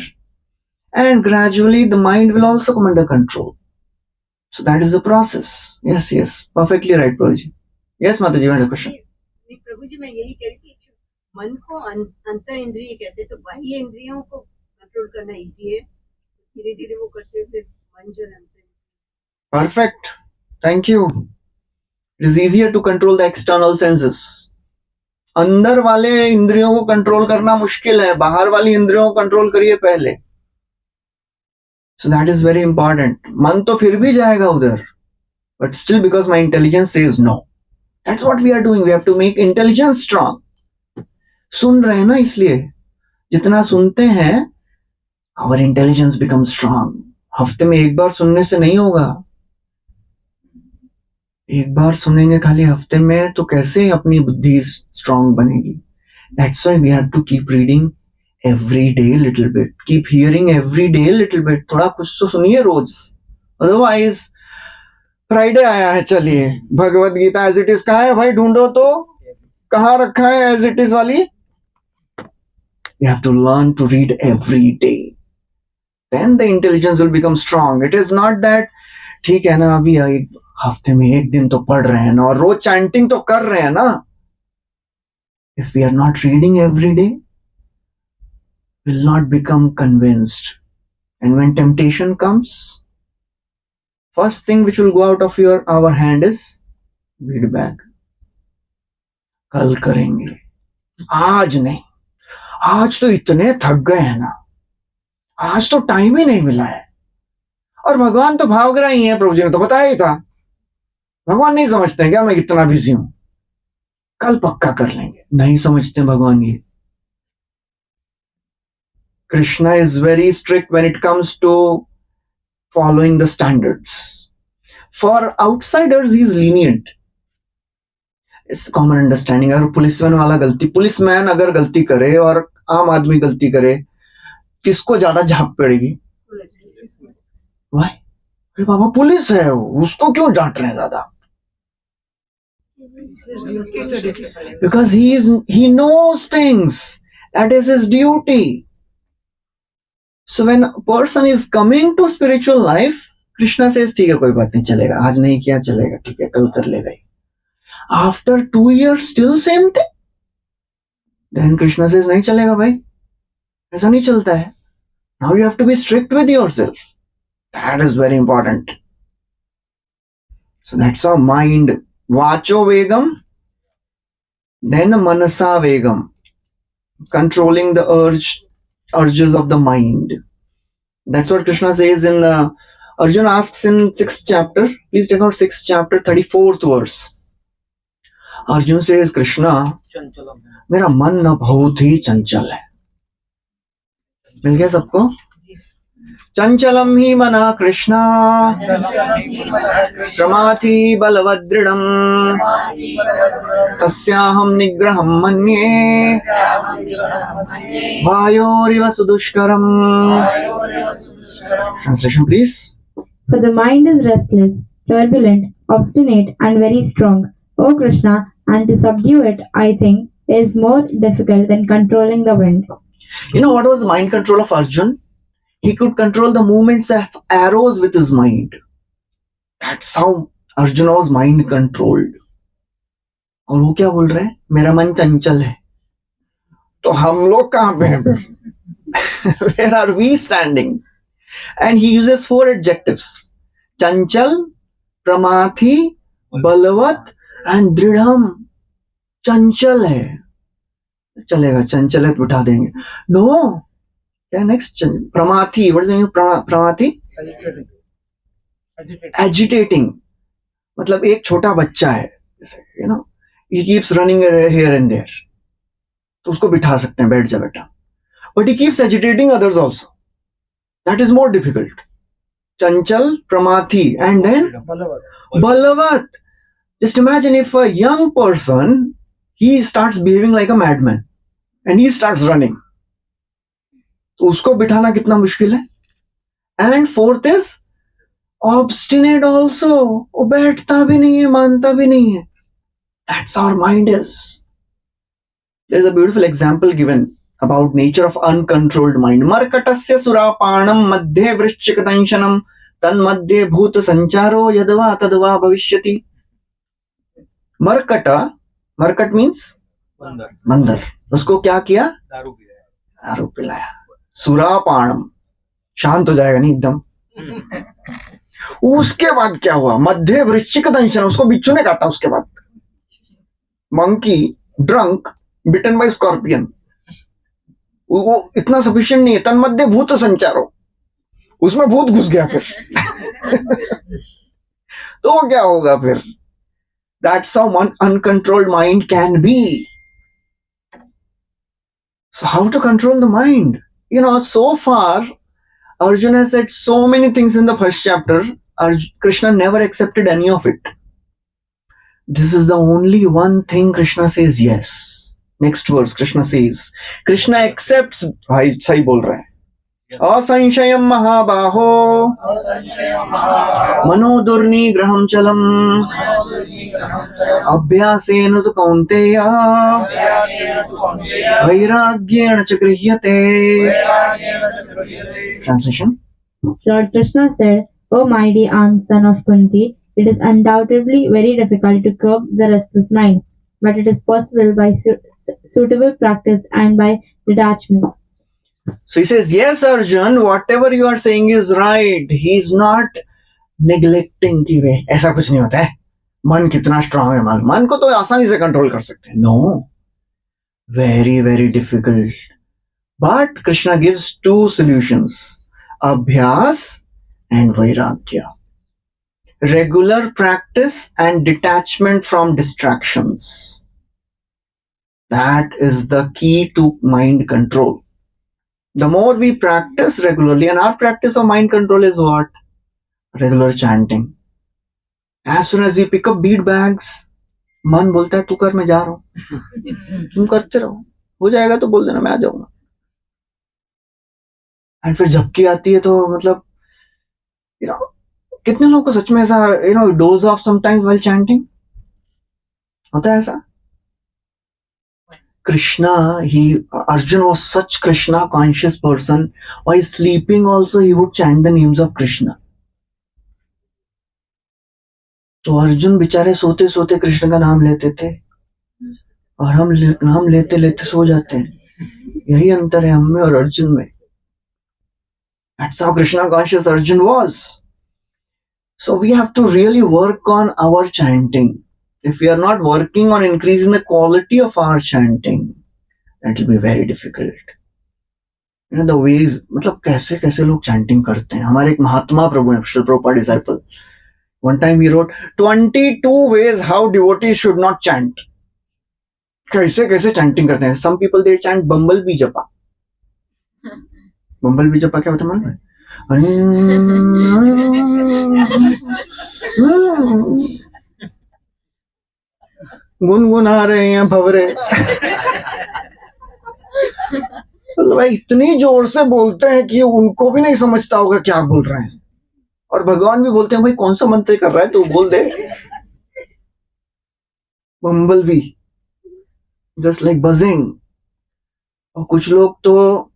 and gradually the mind will also come under control. So that is the process. Yes, perfectly right, Prabhuji. Yes, Mataji, you had a question. नहीं प्रभु जी, मैं यही कह रही थी, मन को अंतर इंद्रिय कहते हैं, तो बाह्य इंद्रियों को कंट्रोल करना इजी है, धीरे धीरे वो करते हुए मन जो है अंतर। Perfect. Thank you. It is easier to control the external senses. अंदर वाले इंद्रियों को कंट्रोल करना मुश्किल है, बाहर वाली इंद्रियों को कंट्रोल करिए पहले. So that is very important. मन तो फिर भी जाएगा उधर, but still because my intelligence says no. That's what we are doing. We have to make intelligence strong. सुन रहे हैं ना, इसलिए जितना सुनते हैं our intelligence becomes strong. हफ्ते में एक बार सुनने से नहीं होगा. एक बार सुनेंगे खाली हफ्ते में तो कैसे अपनी बुद्धि स्ट्रांग बनेगी. That's why we have to keep reading every day little bit, keep hearing every day little bit. थोड़ा कुछ तो सुनिए रोज. Otherwise फ्राइडे आया है, चलिए Bhagavad Gita as it is कहाँ है भाई, ढूंढो तो कहाँ रखा है एज इट इज वाली. You have to learn to read every day. Then the intelligence will become strong. It is not that ठीक है ना, अभी एक हफ्ते में एक दिन तो पढ़ रहे हैं ना और रोज चैंटिंग तो कर रहे हैं ना. If we are not reading every day, will not become convinced. And when temptation comes, first thing which will go out of our hand is read back. कल करेंगे, आज नहीं. आज तो इतने थक गए हैं ना, आज तो टाइम ही नहीं मिला है. और भगवान तो भावग्राही है, प्रभु जी ने तो बताया ही था. भगवान नहीं समझते हैं क्या मैं कितना बिजी हूं, कल पक्का कर लेंगे. नहीं समझते भगवान ये. Krishna is very strict when it comes to following the standards. For outsiders he is lenient. It's common understanding. अगर पुलिसमैन अगर गलती करे और आम आदमी गलती करे, किसको ज्यादा झाप पड़ेगी? Why? अरे बाबा पुलिस है, उसको क्यों डांट रहे हैं ज्यादा? Because he knows things. That is his duty. So when a person is coming to spiritual life, Krishna says ठीक है कोई बात नहीं, चलेगा, आज नहीं किया चलेगा, ठीक है कल कर लेगा. After 2 years still same thing. Then Krishna says नहीं चलेगा भाई, ऐसा नहीं चलता है. Now you have to be strict with yourself. That is very important. So that's our mind. Vacho vegam, then manasa vegam, controlling the urges of the mind. That's what Krishna says in Arjuna asks in 6th chapter. Please take out 6th chapter 34th verse. Arjuna says, Krishna, मेरा मन न बहुत ही चंचल है. मिल गया सबको? चंचलम ही मना कृष्णा प्रमाथि बलवदृढ़म तस्याहं निग्रहं मन्ये वायोरिव सुदुष्करम. Translation please. For the mind is restless, turbulent, obstinate, and very strong, O Krishna, and to subdue it, I think, is more difficult than controlling the wind. You know what was the mind control of Arjun? He could control the movements of arrows with his mind. That's how Arjuna was mind controlled. और वो क्या बोल रहे हैं? मेरा मन चंचल है. तो हम लोग कहाँ पे हैं फिर? Where are we standing? And he uses 4 adjectives: chanchal, pramathi, balavat, and dridham. चंचल है, चलेगा, चंचलित बिठा देंगे. No. क्या next? Pramathi. What is meaning pramathi? Agitating. मतलब एक छोटा बच्चा है, you know, he keeps running here and there, तो उसको बिठा सकते हैं, बैठ जा बेटा. But he keeps agitating others also. That is more difficult. Chanchal, pramathi, and then balavat. Just imagine if a young person, he starts behaving like a madman and he starts running, तो उसको बिठाना कितना मुश्किल है. And 4th is obstinate also. वो बैठता भी नहीं है, मानता भी नहीं है. That's our mind is. There is a beautiful example given about nature of uncontrolled mind. मर्कटस्य सुरापाणम मध्ये वृश्चिक दंशनम तन्मध्ये भूत संचारो यदवा तदवा भविष्यति. मरकट, मरकट मीन्स बंदर बंदर, उसको क्या किया? दारू पी रहा है. दारू पिलाया. सुरापानम, शांत हो जाएगा नहीं एकदम. उसके बाद क्या हुआ? मध्य वृश्चिक दंशन, उसको बिच्छू ने काटा. उसके बाद मंकी ड्रंक बिटन बाय स्कॉर्पियन. वो इतना सफिशिएंट नहीं है. तन्मध्ये भूत संचारो, उसमें भूत घुस गया फिर. तो क्या होगा फिर? That's how uncontrolled mind can be. So how to control the mind? So far Arjuna has said so many things in the first chapter. Krishna never accepted any of it. This is the only one thing Krishna says yes. Next verse Krishna says, Krishna accepts. भाई सही बोल रहा है. असंशयम महाबाहो मनो दुर्निग्रहं चलम अभ्यासेन तु कौन्तेय वैराग्येण च गृह्यते. Translation. Lord Krishna said, O mighty armed son of Kunti, it is undoubtedly very difficult to curb the restless mind, but it is possible by suitable practice and by detachment. So he says, yes Arjun, whatever you are saying is right. He is not neglecting कि वे ऐसा कुछ नहीं होता है. मन कितना strong है मालूम. मन को तो आसानी से कंट्रोल कर सकते हैं. No, very very difficult. But Krishna gives two solutions, abhyas and vairagya. Regular practice and detachment from distractions. That is the key to mind control. The more we practice regularly, and our practice of mind control is what? Regular chanting. As soon as we pick up bead bags, मन बोलता है तू कर, मैं जा रहा हूं. तुम करते रहो, हो जाएगा तो बोल देना, मैं आ जाऊंगा. एंड फिर झपकी आती है तो मतलब कितने लोगों को सच में ऐसा dose of sometimes while chanting होता है ऐसा. Krishna, Arjun was such Krishna conscious person. While sleeping also he would chant the names of Krishna. तो अर्जुन बेचारे सोते सोते कृष्ण का नाम लेते थे और हम नाम लेते लेते सो जाते हैं. यही अंतर है हम में और अर्जुन में. That's how Krishna conscious Arjun was. So we have to really work on our chanting. If we are not working on increasing the quality of our chanting, that will be very difficult. The ways, मतलब कैसे कैसे लोग chanting करते हैं. हमारे एक महात्मा प्रभु हैं, Srila Prabhupada disciple. One time he wrote 22 ways how devotees should not chant. कैसे कैसे chanting करते हैं. Some people they chant bumblebee japa. Bumblebee japa क्या होता है मालूम है? गुनगुना रहे हैं भवरे. भाई इतनी जोर से बोलते हैं कि उनको भी नहीं समझता होगा क्या बोल रहे हैं. और भगवान भी बोलते हैं भाई कौन सा मंत्र कर रहा है, तो बोल दे. बम्बल भी जस्ट लाइक बजिंग. और कुछ लोग तो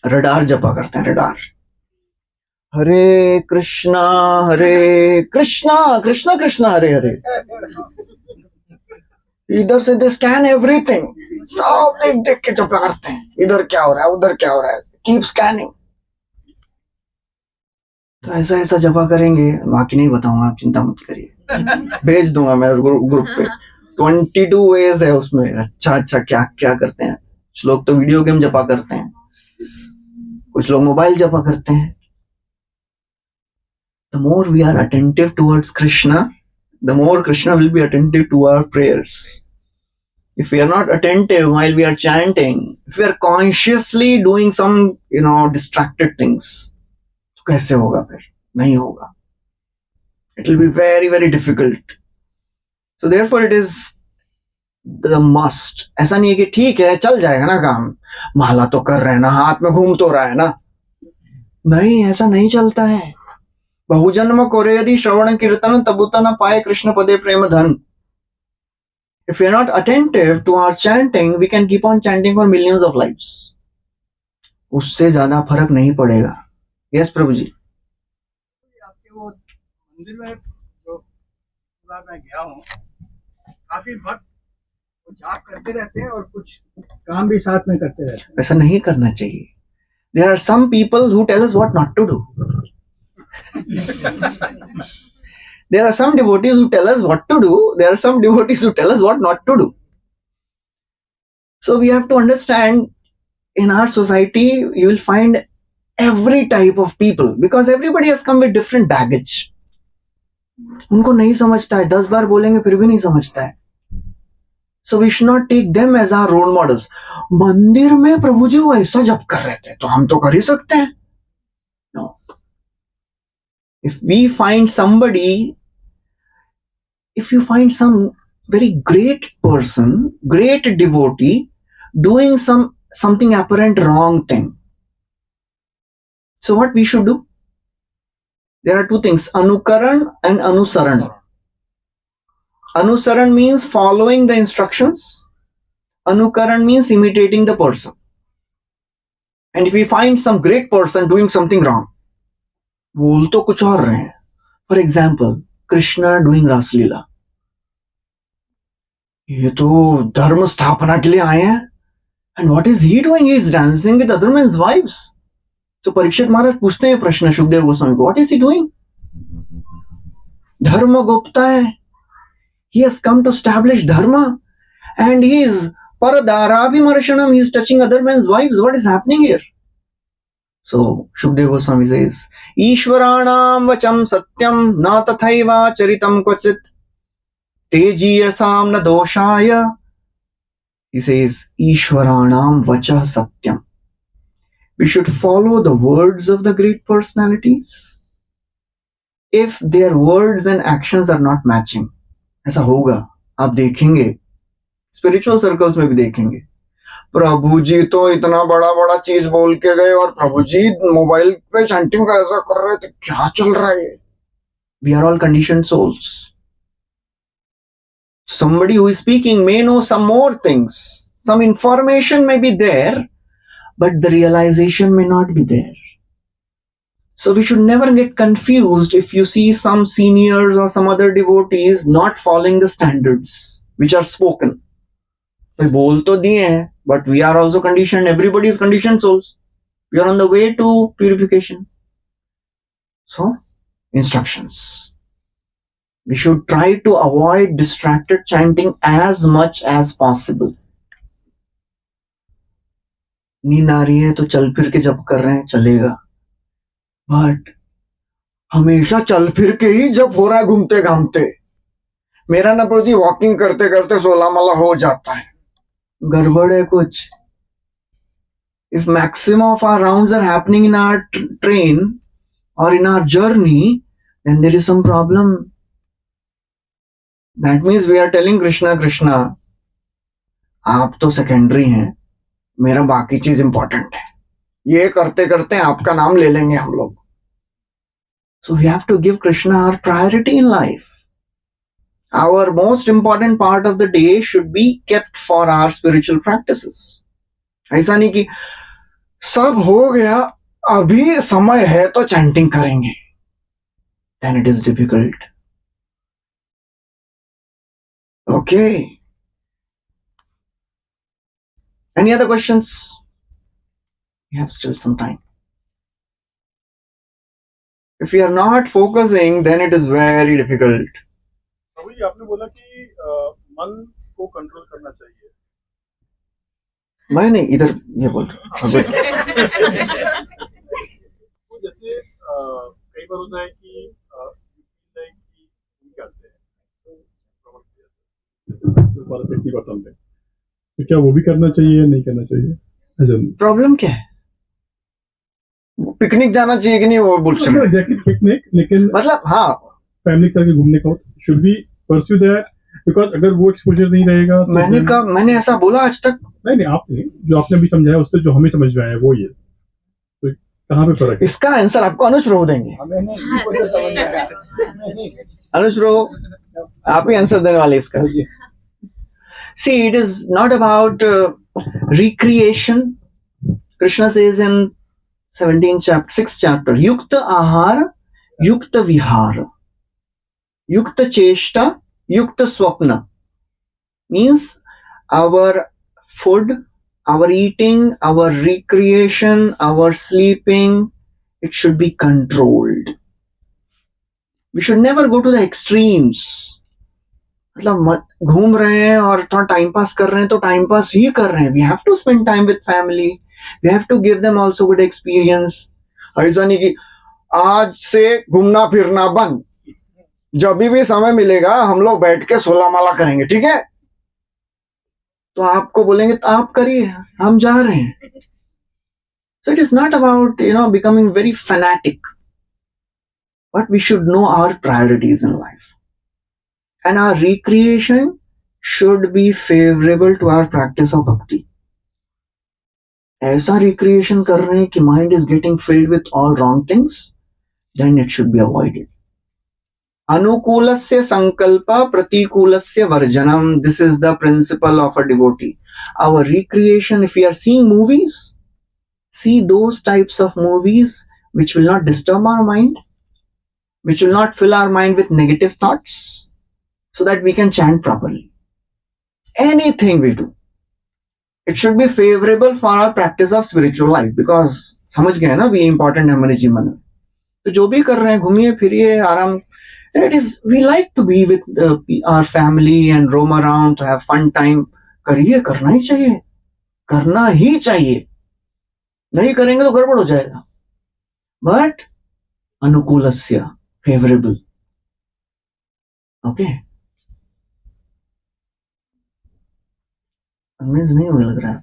रडार जपा करते हैं. रडार, हरे कृष्णा कृष्णा कृष्णा हरे हरे. इधर से दे स्कैन एवरीथिंग. सब देख देख के जपा करते हैं. इधर क्या हो रहा है, उधर क्या हो रहा है, कीप स्कैनिंग. तो ऐसा ऐसा जपा करेंगे. बाकी नहीं बताऊंगा, आप चिंता मत करिए. भेज दूंगा मैं ग्रुप पे. 22 वेज है उसमें. अच्छा क्या क्या करते हैं. कुछ लोग तो वीडियो गेम जपा करते हैं, कुछ लोग मोबाइल जपा करते हैं. The more we are attentive towards Krishna, the more Krishna will be attentive to our prayers. If we are not attentive while we are chanting, if we are consciously doing some distracted things, तो कैसे होगा फिर? नहीं होगा. It will be very very difficult. So therefore it is the must. ऐसा नहीं है कि ठीक है चल जाएगा ना काम, माला तो कर रहे हैं ना, हाथ में घूम तो रहा है ना. नहीं, ऐसा नहीं चलता है. बहुजन्म कोरे यदि श्रवण कीर्तन तबुत न पाए कृष्ण पदे प्रेम धन. If we are not attentive to our chanting, we can keep on chanting for millions of lives. उससे ज्यादा फर्क नहीं पड़ेगा. Yes प्रभु जी. मंदिर में जो बार मैं गया हूँ, काफी भक्त वो जाप करते रहते हैं और कुछ काम भी साथ में करते रहते हैं. ऐसा नहीं करना चाहिए. There are some people who tell us what not to do. There are some devotees who tell us what to do. There are some devotees who tell us what not to do. So we have to understand, in our society you will find every type of people because everybody has come with different baggage. उनको नहीं समझता है, 10 बार बोलेंगे फिर भी नहीं समझता है. So we should not take them as our role models. मंदिर में प्रभु जी वो ऐसा जप कर रहे थे तो हम तो कर ही सकते हैं. No. If we find somebody, if you find some very great person, great devotee doing something apparent wrong thing, so what we should do? There are two things, anukaran and anusaran. Anusaran means following the instructions. Anukaran means imitating the person. And if we find some great person doing something wrong, बोल तो कुछ और रहे हैं. For example, Krishna doing Rasleela. ये तो धर्म स्थापना के लिए आए हैं. And what is he doing? He is dancing with other men's wives. So Parikshit महाराज पूछते हैं प्रश्न सुखदेव गोस्वामी को, what is he doing? धर्म गुप्ता है. He has come to establish dharma and he is paradharabhimarshanam. He is touching other men's wives. What is happening here? So Shukdev Goswami says, Ishwaranam vacham satyam na tathaiva charitam kvachit tejiyasam na doshaya. He says, Ishwaranam vacha satyam. We should follow the words of the great personalities. If their words and actions are not matching, ऐसा होगा, आप देखेंगे, spiritual circles में भी देखेंगे, प्रभु जी तो इतना बड़ा बड़ा चीज बोल के गए और प्रभु जी मोबाइल पे चैंटिंग का ऐसा कर रहे थे, क्या चल रहा है? We are all conditioned souls. Somebody who is speaking may know some more things, some information may be there, but the realization may not be there. So we should never get confused if you see some seniors or some other devotees not following the standards which are spoken. We बोल तो दिए हैं, but we are also conditioned. Everybody is conditioned souls. We are on the way to purification. So, instructions. We should try to avoid distracted chanting as much as possible. नींद आ रही है तो चल फिर के जप कर रहे हैं, चलेगा. बट हमेशा चल फिर के ही जब हो रहा है घूमते घामते. मेरा ना प्रभु जी वॉकिंग करते करते 16 माला हो जाता है, गड़बड़ है कुछ. If maximum of our rounds are happening in our train or in our journey, then there is some problem. That means we are telling Krishna, Krishna, आप तो सेकेंडरी हैं, मेरा बाकी चीज इंपॉर्टेंट है. ये करते करते आपका नाम ले लेंगे हम लोग. So we have to give Krishna our priority in life. Our most important part of the day should be kept for our spiritual practices. ऐसा नहीं कि सब हो गया, अभी समय है तो चैंटिंग करेंगे. Then it is difficult. Okay. Any other questions? We have still some time. If we are not focusing, then it is very difficult. प्रभु जी आपने बोला कि मन को कंट्रोल करना चाहिए. मैं नहीं, इधर ये बोल रहा हूँ. तो जैसे कई बार होता है कि करते हैं तो क्या वो भी करना चाहिए या नहीं करना चाहिए? प्रॉब्लम क्या है? पिकनिक जाना चाहिए कि नहीं, वो बुलशिट है. पिकनिक, लेकिन मतलब हाँ, फैमिली के साथ घूमने का should be pursue that, because अगर वो एक्सपोजर नहीं रहेगा तो मैंने ऐसा बोला आज तक नहीं, आपने जो आपने भी समझाया उससे जो हमें समझ में आया वो ये. तो कहाँ पे फर्क है? इसका आंसर आपको अनुज प्रभु देंगे. अनुज प्रभु आप ही आंसर देने वाले इसका. See, it is not about recreation. Krishna says in 6th chapter, Yukta Ahara, Yukta Vihara. Yukta cheshta, yukta swapna means our food, our eating, our recreation, our sleeping, it should be controlled. We should never go to the extremes. मतलब मत घूम रहे हैं और थोड़ा time pass कर रहे हैं तो टाइम पास ही कर रहे हैं. We have to spend time with family. We have to give them also good experience. ऐसा नहीं कि आज से घूमना फिरना बंद, जब भी समय मिलेगा हम लोग बैठ के सोला माला करेंगे, ठीक है? तो आपको बोलेंगे तो आप करिए, हम जा रहे हैं. So it is not about becoming very fanatic, but we should know our priorities in life. And our recreation should be favorable to our practice of bhakti. ऐसा recreation कर रहे हैं कि mind is getting filled with all wrong things, then it should be avoided. Anukulasya sankalpa pratikulasya varjanam. This is the principle of a devotee. Our recreation, if we are seeing movies, see those types of movies which will not disturb our mind, which will not fill our mind with negative thoughts, so that we can chant properly. Anything we do, it should be favorable for our practice of spiritual life, because समझ गए ना we important है हमारे जीवन में. तो जो भी कर रहे हैं, घूमिए फिरिए आराम. It is, we like to be with our family and roam around to have fun time. करिए, करना ही चाहिए, करना ही चाहिए. नहीं करेंगे तो गड़बड़ हो जाएगा. But अनुकूलस्य, favorable. Okay. कन्विंस नहीं हुए लग रहा है.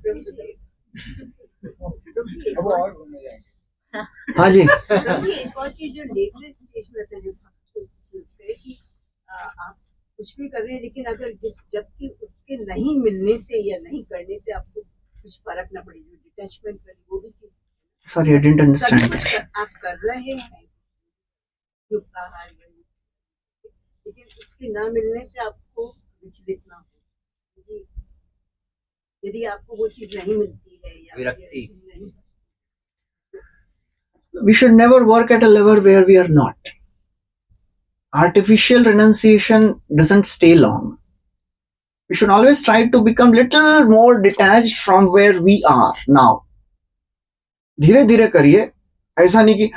हाँ जी. एक और चीज जो लेटरेट स्टेज में था, जो कि आप कुछ भी कर रहे हैं, लेकिन अगर जबकि उसके नहीं मिलने से या नहीं करने से आपको कुछ फर्क ना पड़े, जो डिटैचमेंट वाली वो भी चीज. Sorry, I didn't understand. आप कर रहे हैं युक्त आहार, लेकिन उसके ना मिलने से आपको विचलित ना हो. यदि आपको वो चीज नहीं मिलती है या विरक्ति. We should never work at a level where we are not. Artificial renunciation doesn't stay long. We should always try to become little more detached from where we are now. धीरे धीरे करिए. ऐसा नहीं कि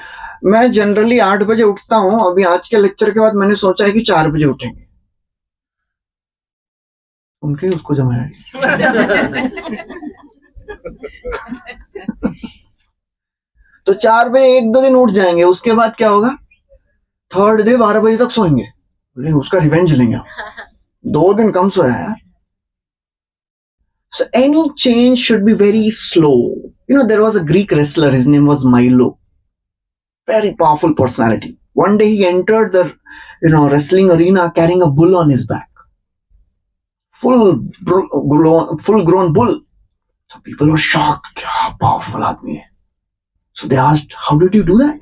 मैं जनरली 8 बजे उठता हूं, अभी आज के लेक्चर के बाद मैंने सोचा है कि 4 बजे उठेंगे. उनके उसको जमाया. तो 4 बजे 1-2 दिन उठ जाएंगे, उसके बाद क्या होगा? थर्ड डे 12 बजे तक सोएंगे. बोले उसका रिवेंज लेंगे. 2 दिन कम सोया यार. So any change should be very slow. There was a Greek wrestler, his name was Milo. Very powerful personality. One day he entered the wrestling arena carrying a bull on his back. Full grown bull. So people were shocked. Kya powerful aadmi hai. So they asked, how did you do that?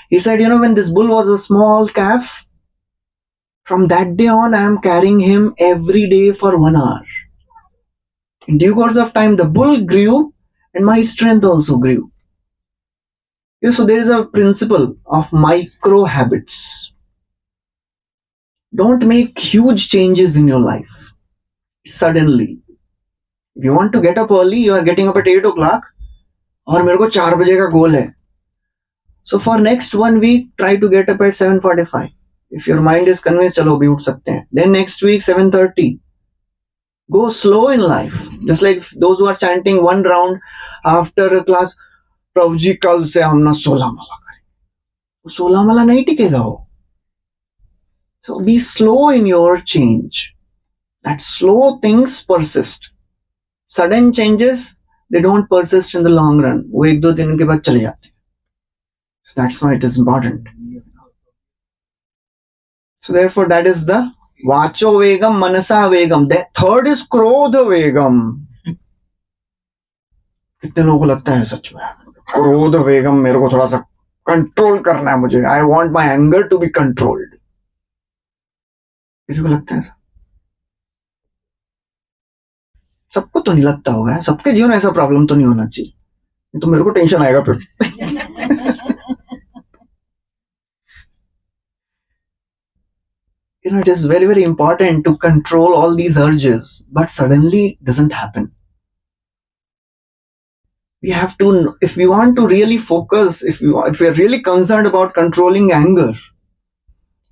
He said, when this bull was a small calf, from that day on I am carrying him every day for 1 hour. In due course of time, the bull grew and my strength also grew. So there is a principle of micro habits. Don't make huge changes in your life suddenly. If you want to get up early, you are getting up at 8 o'clock, और मेरे को 4 बजे का गोल है. So for next 1 week, try to get up at 7:45. If your mind is convinced, चलो भी उठ सकते हैं. Then next week 7:30. Go slow in life. Just like those who are chanting 1 round after a class, प्रभु जी कल से हम ना 16 माला करेंगे. 16 माला नहीं टिकेगा वो. So be slow in your change. That slow things persist. Sudden changes, they don't persist in the long run. वो 1-2 दिन के बाद चले जाते हैं. So that's why it is important. So therefore that is the Vacho Vegam, Manasa Vegam. The third is Krodha Vegam. कितने लोगों को लगता है सच में क्रोध वेगम मेरे को थोड़ा सा कंट्रोल करना है मुझे. I want my anger to be controlled. किसी को लगता है ऐसा? सबको तो नहीं लगता होगा. सबके जीवन ऐसा प्रॉब्लम तो नहीं होना चाहिए, तो मेरे को टेंशन आएगा फिर. it is very, very important to control all these urges, but suddenly it doesn't happen. We have to, if we want to really focus, if we are really concerned about controlling anger,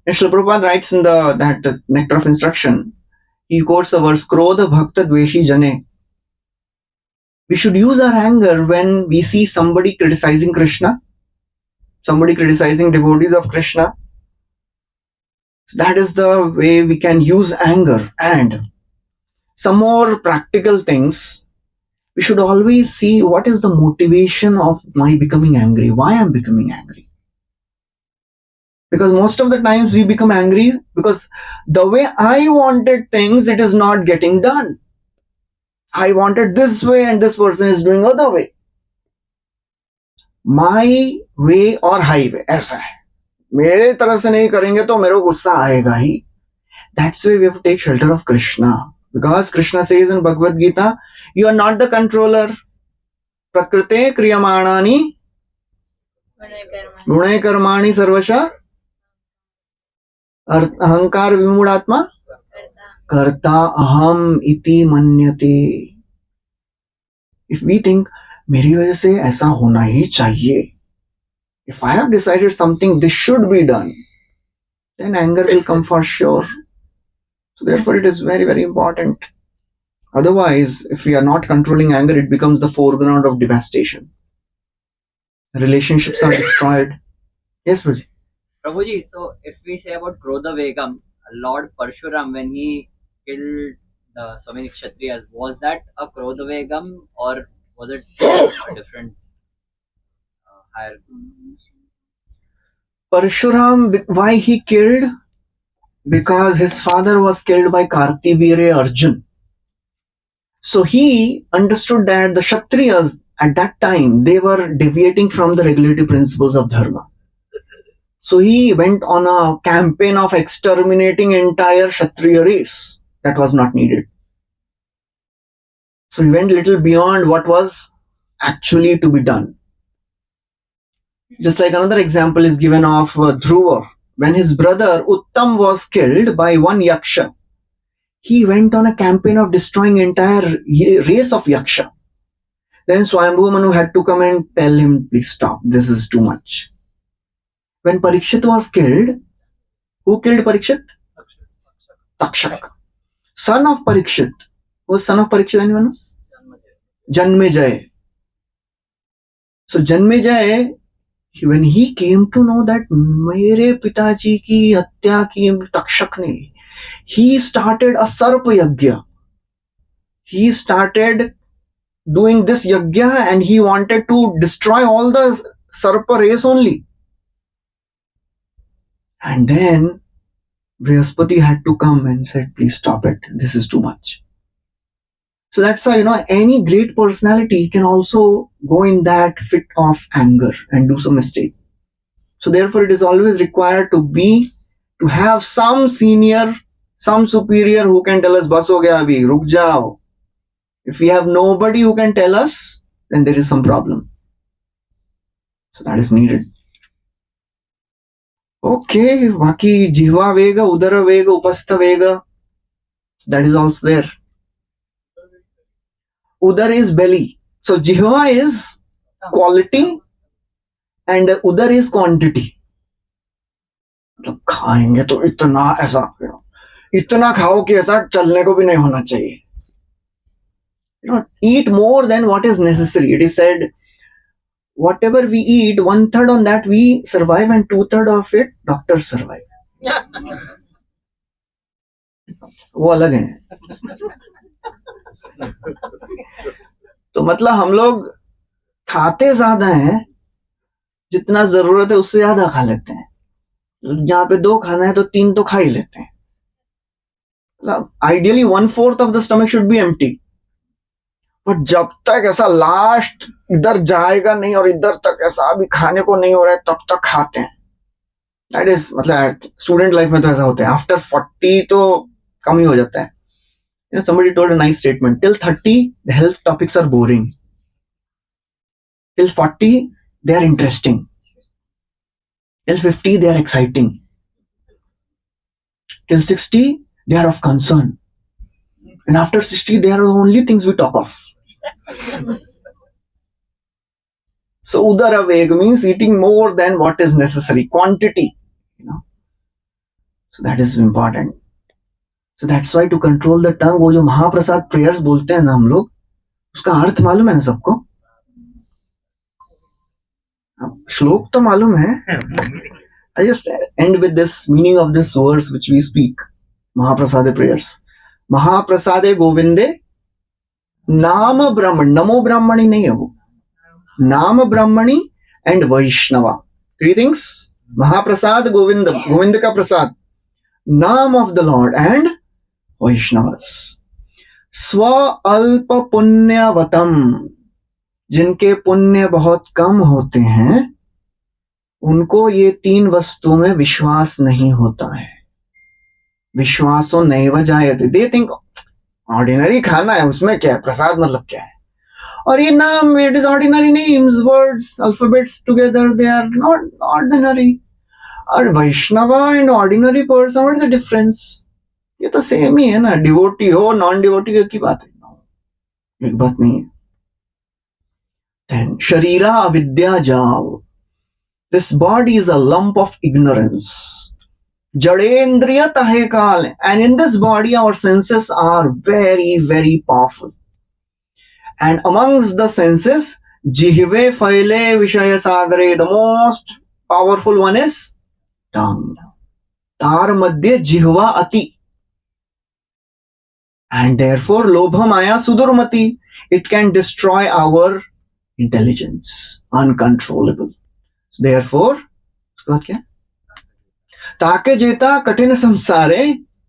and Srila Prabhupada writes in that Nectar of Instruction, he quotes the verse, Krodha Bhakta Dveshi Jane. We should use our anger when we see somebody criticizing Krishna, somebody criticizing devotees of Krishna. So that is the way we can use anger. And some more practical things, we should always see what is the motivation of my becoming angry, why I'm becoming angry. Because most of the times we become angry because the way I wanted things, it is not getting done. I wanted this way and this person is doing other way. My way or highway, ऐसा है. मेरे तरह से नहीं करेंगे तो मेरे को गुस्सा आएगा ही. That's why we have to take shelter of Krishna. Because Krishna says in Bhagavad Gita, you are not the controller. Prakrite kriyamanani gunai karmani sarvasha अहंकार विमूढ़ात्मा कर्ता अहम इति मन्यते. If we think मेरी वजह से ऐसा होना ही चाहिए, if I have decided something this should be done, then anger will come for sure. So therefore it is very, very important. Otherwise, if we are not controlling anger, it becomes the foreground of devastation. Relationships are destroyed. Yes, Praji. Prabhuji, so if we say about Krodha Vegam, Lord Parshuram, when he killed so many Kshatriyas, was that a Krodha Vegam or was it a different higher? Parshuram, why he killed? Because his father was killed by Kartivirya Arjun. So he understood that the Kshatriyas at that time, they were deviating from the regulative principles of Dharma. So he went on a campaign of exterminating entire Kshatriya race. That was not needed. So he went a little beyond what was actually to be done. Just like another example is given of Dhruva. When his brother Uttam was killed by one Yaksha, he went on a campaign of destroying entire race of Yaksha. Then Swayambhu Manu had to come and tell him, please stop, this is too much. When Parikshit was killed, who killed Parikshit? Takshak. Son of Parikshit. Who was son of Parikshit, anyone else? Janmejaya. So Janmejaya, when he came to know that मेरे पिताजी की हत्या की तक्षक ने, he started a Sarpa Yagya. He started doing this Yagya and he wanted to destroy all the Sarpa race only. And then Brihaspati had to come and said, please stop it. This is too much. So that's why, any great personality can also go in that fit of anger and do some mistake. So therefore it is always required to have some senior, some superior who can tell us, bas ho gaya abhi, ruk jao. If we have nobody who can tell us, then there is some problem. So that is needed. Okay, Vaki Jihva Vega, Udara Vega, Upastha Vega. That is also there. Udar is belly. So Jihva is quality and Udar is quantity. मतलब खाएंगे तो इतना ऐसा इतना खाओ कि ऐसा चलने को भी नहीं होना चाहिए. Eat more than what is necessary. It is said, whatever we eat, 1/3 on that we survive and 2/3 of it doctors survive. वो अलग है. तो मतलब हम लोग खाते ज्यादा हैं, जितना जरूरत है उससे ज्यादा खा लेते हैं. जहाँ पे 2 खाना है तो 3 तो खा ही लेते हैं. मतलब ideally 1/4 of the stomach should be empty. पर जब तक ऐसा लास्ट इधर जाएगा नहीं और इधर तक ऐसा अभी खाने को नहीं हो रहा है तब तक खाते हैं. दैट इज मतलब स्टूडेंट लाइफ में तो ऐसा होता है. आफ्टर 40 तो कम ही हो जाता है. Somebody told a nice statement. Till 30, the health topics are boring. Till 40, they are interesting. Till 50, they are exciting. Till 60, they are of concern. And after 60, they are the only things we talk of. So Udara Veg means eating more than what is necessary, quantity. So that is important. So that's why to control the tongue, वो जो महाप्रसाद prayers बोलते हैं ना हम लोग, उसका अर्थ मालूम है ना सबको? श्लोक तो मालूम है. I just end with this meaning of this verse which we speak. Mahaprasade prayers. Mahaprasade Govinde Nama Brahman. Namo Brahmani nahi hai wo. Nama Brahmani and Vaishnava. Three things. Mahaprasad Govinda. Govinda ka prasad. Naam of the Lord and Vaishnavas. Swa Alpa Punyavatam. जिनके पुण्य बहुत कम होते हैं उनको ये तीन वस्तुओं में विश्वास नहीं होता है. विश्वासो नैव जायते. दे थिंक ऑर्डिनरी खाना है, उसमें क्या है, प्रसाद मतलब क्या है. और ये नाम, it is ordinary names, words, alphabets together, they are not ordinary. और Vaishnava and ordinary person, what is the difference? ये तो सेम ही है ना. डिवोटी हो नॉन डिवोटी हो की बात है, एक बात नहीं है. Then Sharira Avidya Jal. This body is a lump of ignorance. Jadendriya Tahe Kal. And in this body our senses are very, very powerful. And amongst the senses, Jihve Faile Vishaya Sagare, the most powerful one is tongue. Tar Madhya Jihva Ati. And therefore Lobha Maya Sudurmati. It can destroy our intelligence, uncontrollable. So therefore, उसके बाद क्या? ताके जेता कठिन संसारे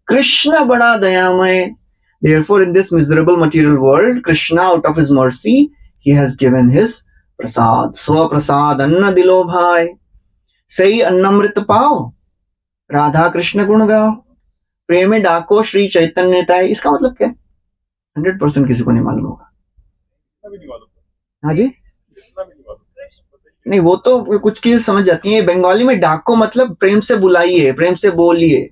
कृष्ण बड़ा दयामय. Therefore, in this miserable material world, Krishna, out of his mercy, he has given his prasad. Swa prasad anna dilo bhai. सही अन्नमृत पाओ, राधा कृष्ण गुण गाओ, प्रेम डाको श्री चैतन्य ताय. इसका मतलब क्या है? 100% किसी को नहीं मालूम होगा. हाँ जी, नहीं वो तो कुछ चीज समझ जाती है. बंगाली में डाको मतलब प्रेम से बुलाइए, प्रेम से बोलिए.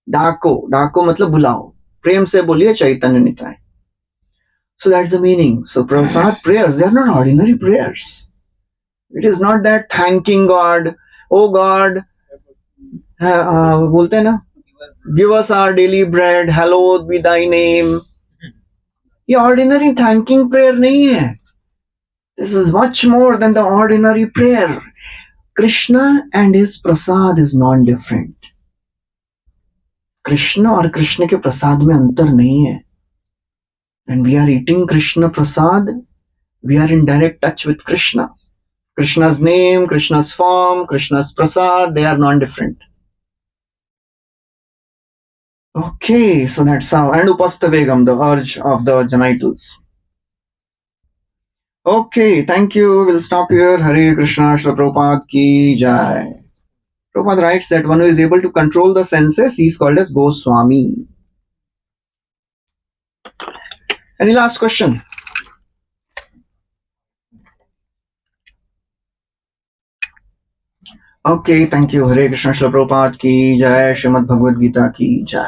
डाको, डाको मतलब बुलाओ, प्रेम से बोलिए चैतन्य Nitai. So that's the meaning. So prasad prayers, they are not ordinary prayers. It is not that thanking God, oh God, बोलते हैं ना, give us our daily bread, hallowed be thy name. ये ordinary thanking prayer नहीं है. This is much more than the ordinary prayer. Krishna and his prasad is non-different. Krishna और कृष्ण के प्रसाद में अंतर नहीं है. When we are eating Krishna prasad, we are in direct touch with Krishna. Krishna's name, Krishna's form, Krishna's prasad, they are non-different. Okay, so that's how. And Upastavegam, the urge of the genitals. Okay, thank you. We'll stop here. Hare Krishna, Srila Prabhupada ki jai. Prabhupada writes that one who is able to control the senses, he is called as Goswami. Any last question? Okay, thank you. Hare Krishna, Srila Prabhupada ki jai. Srimad Bhagavad Gita ki jai.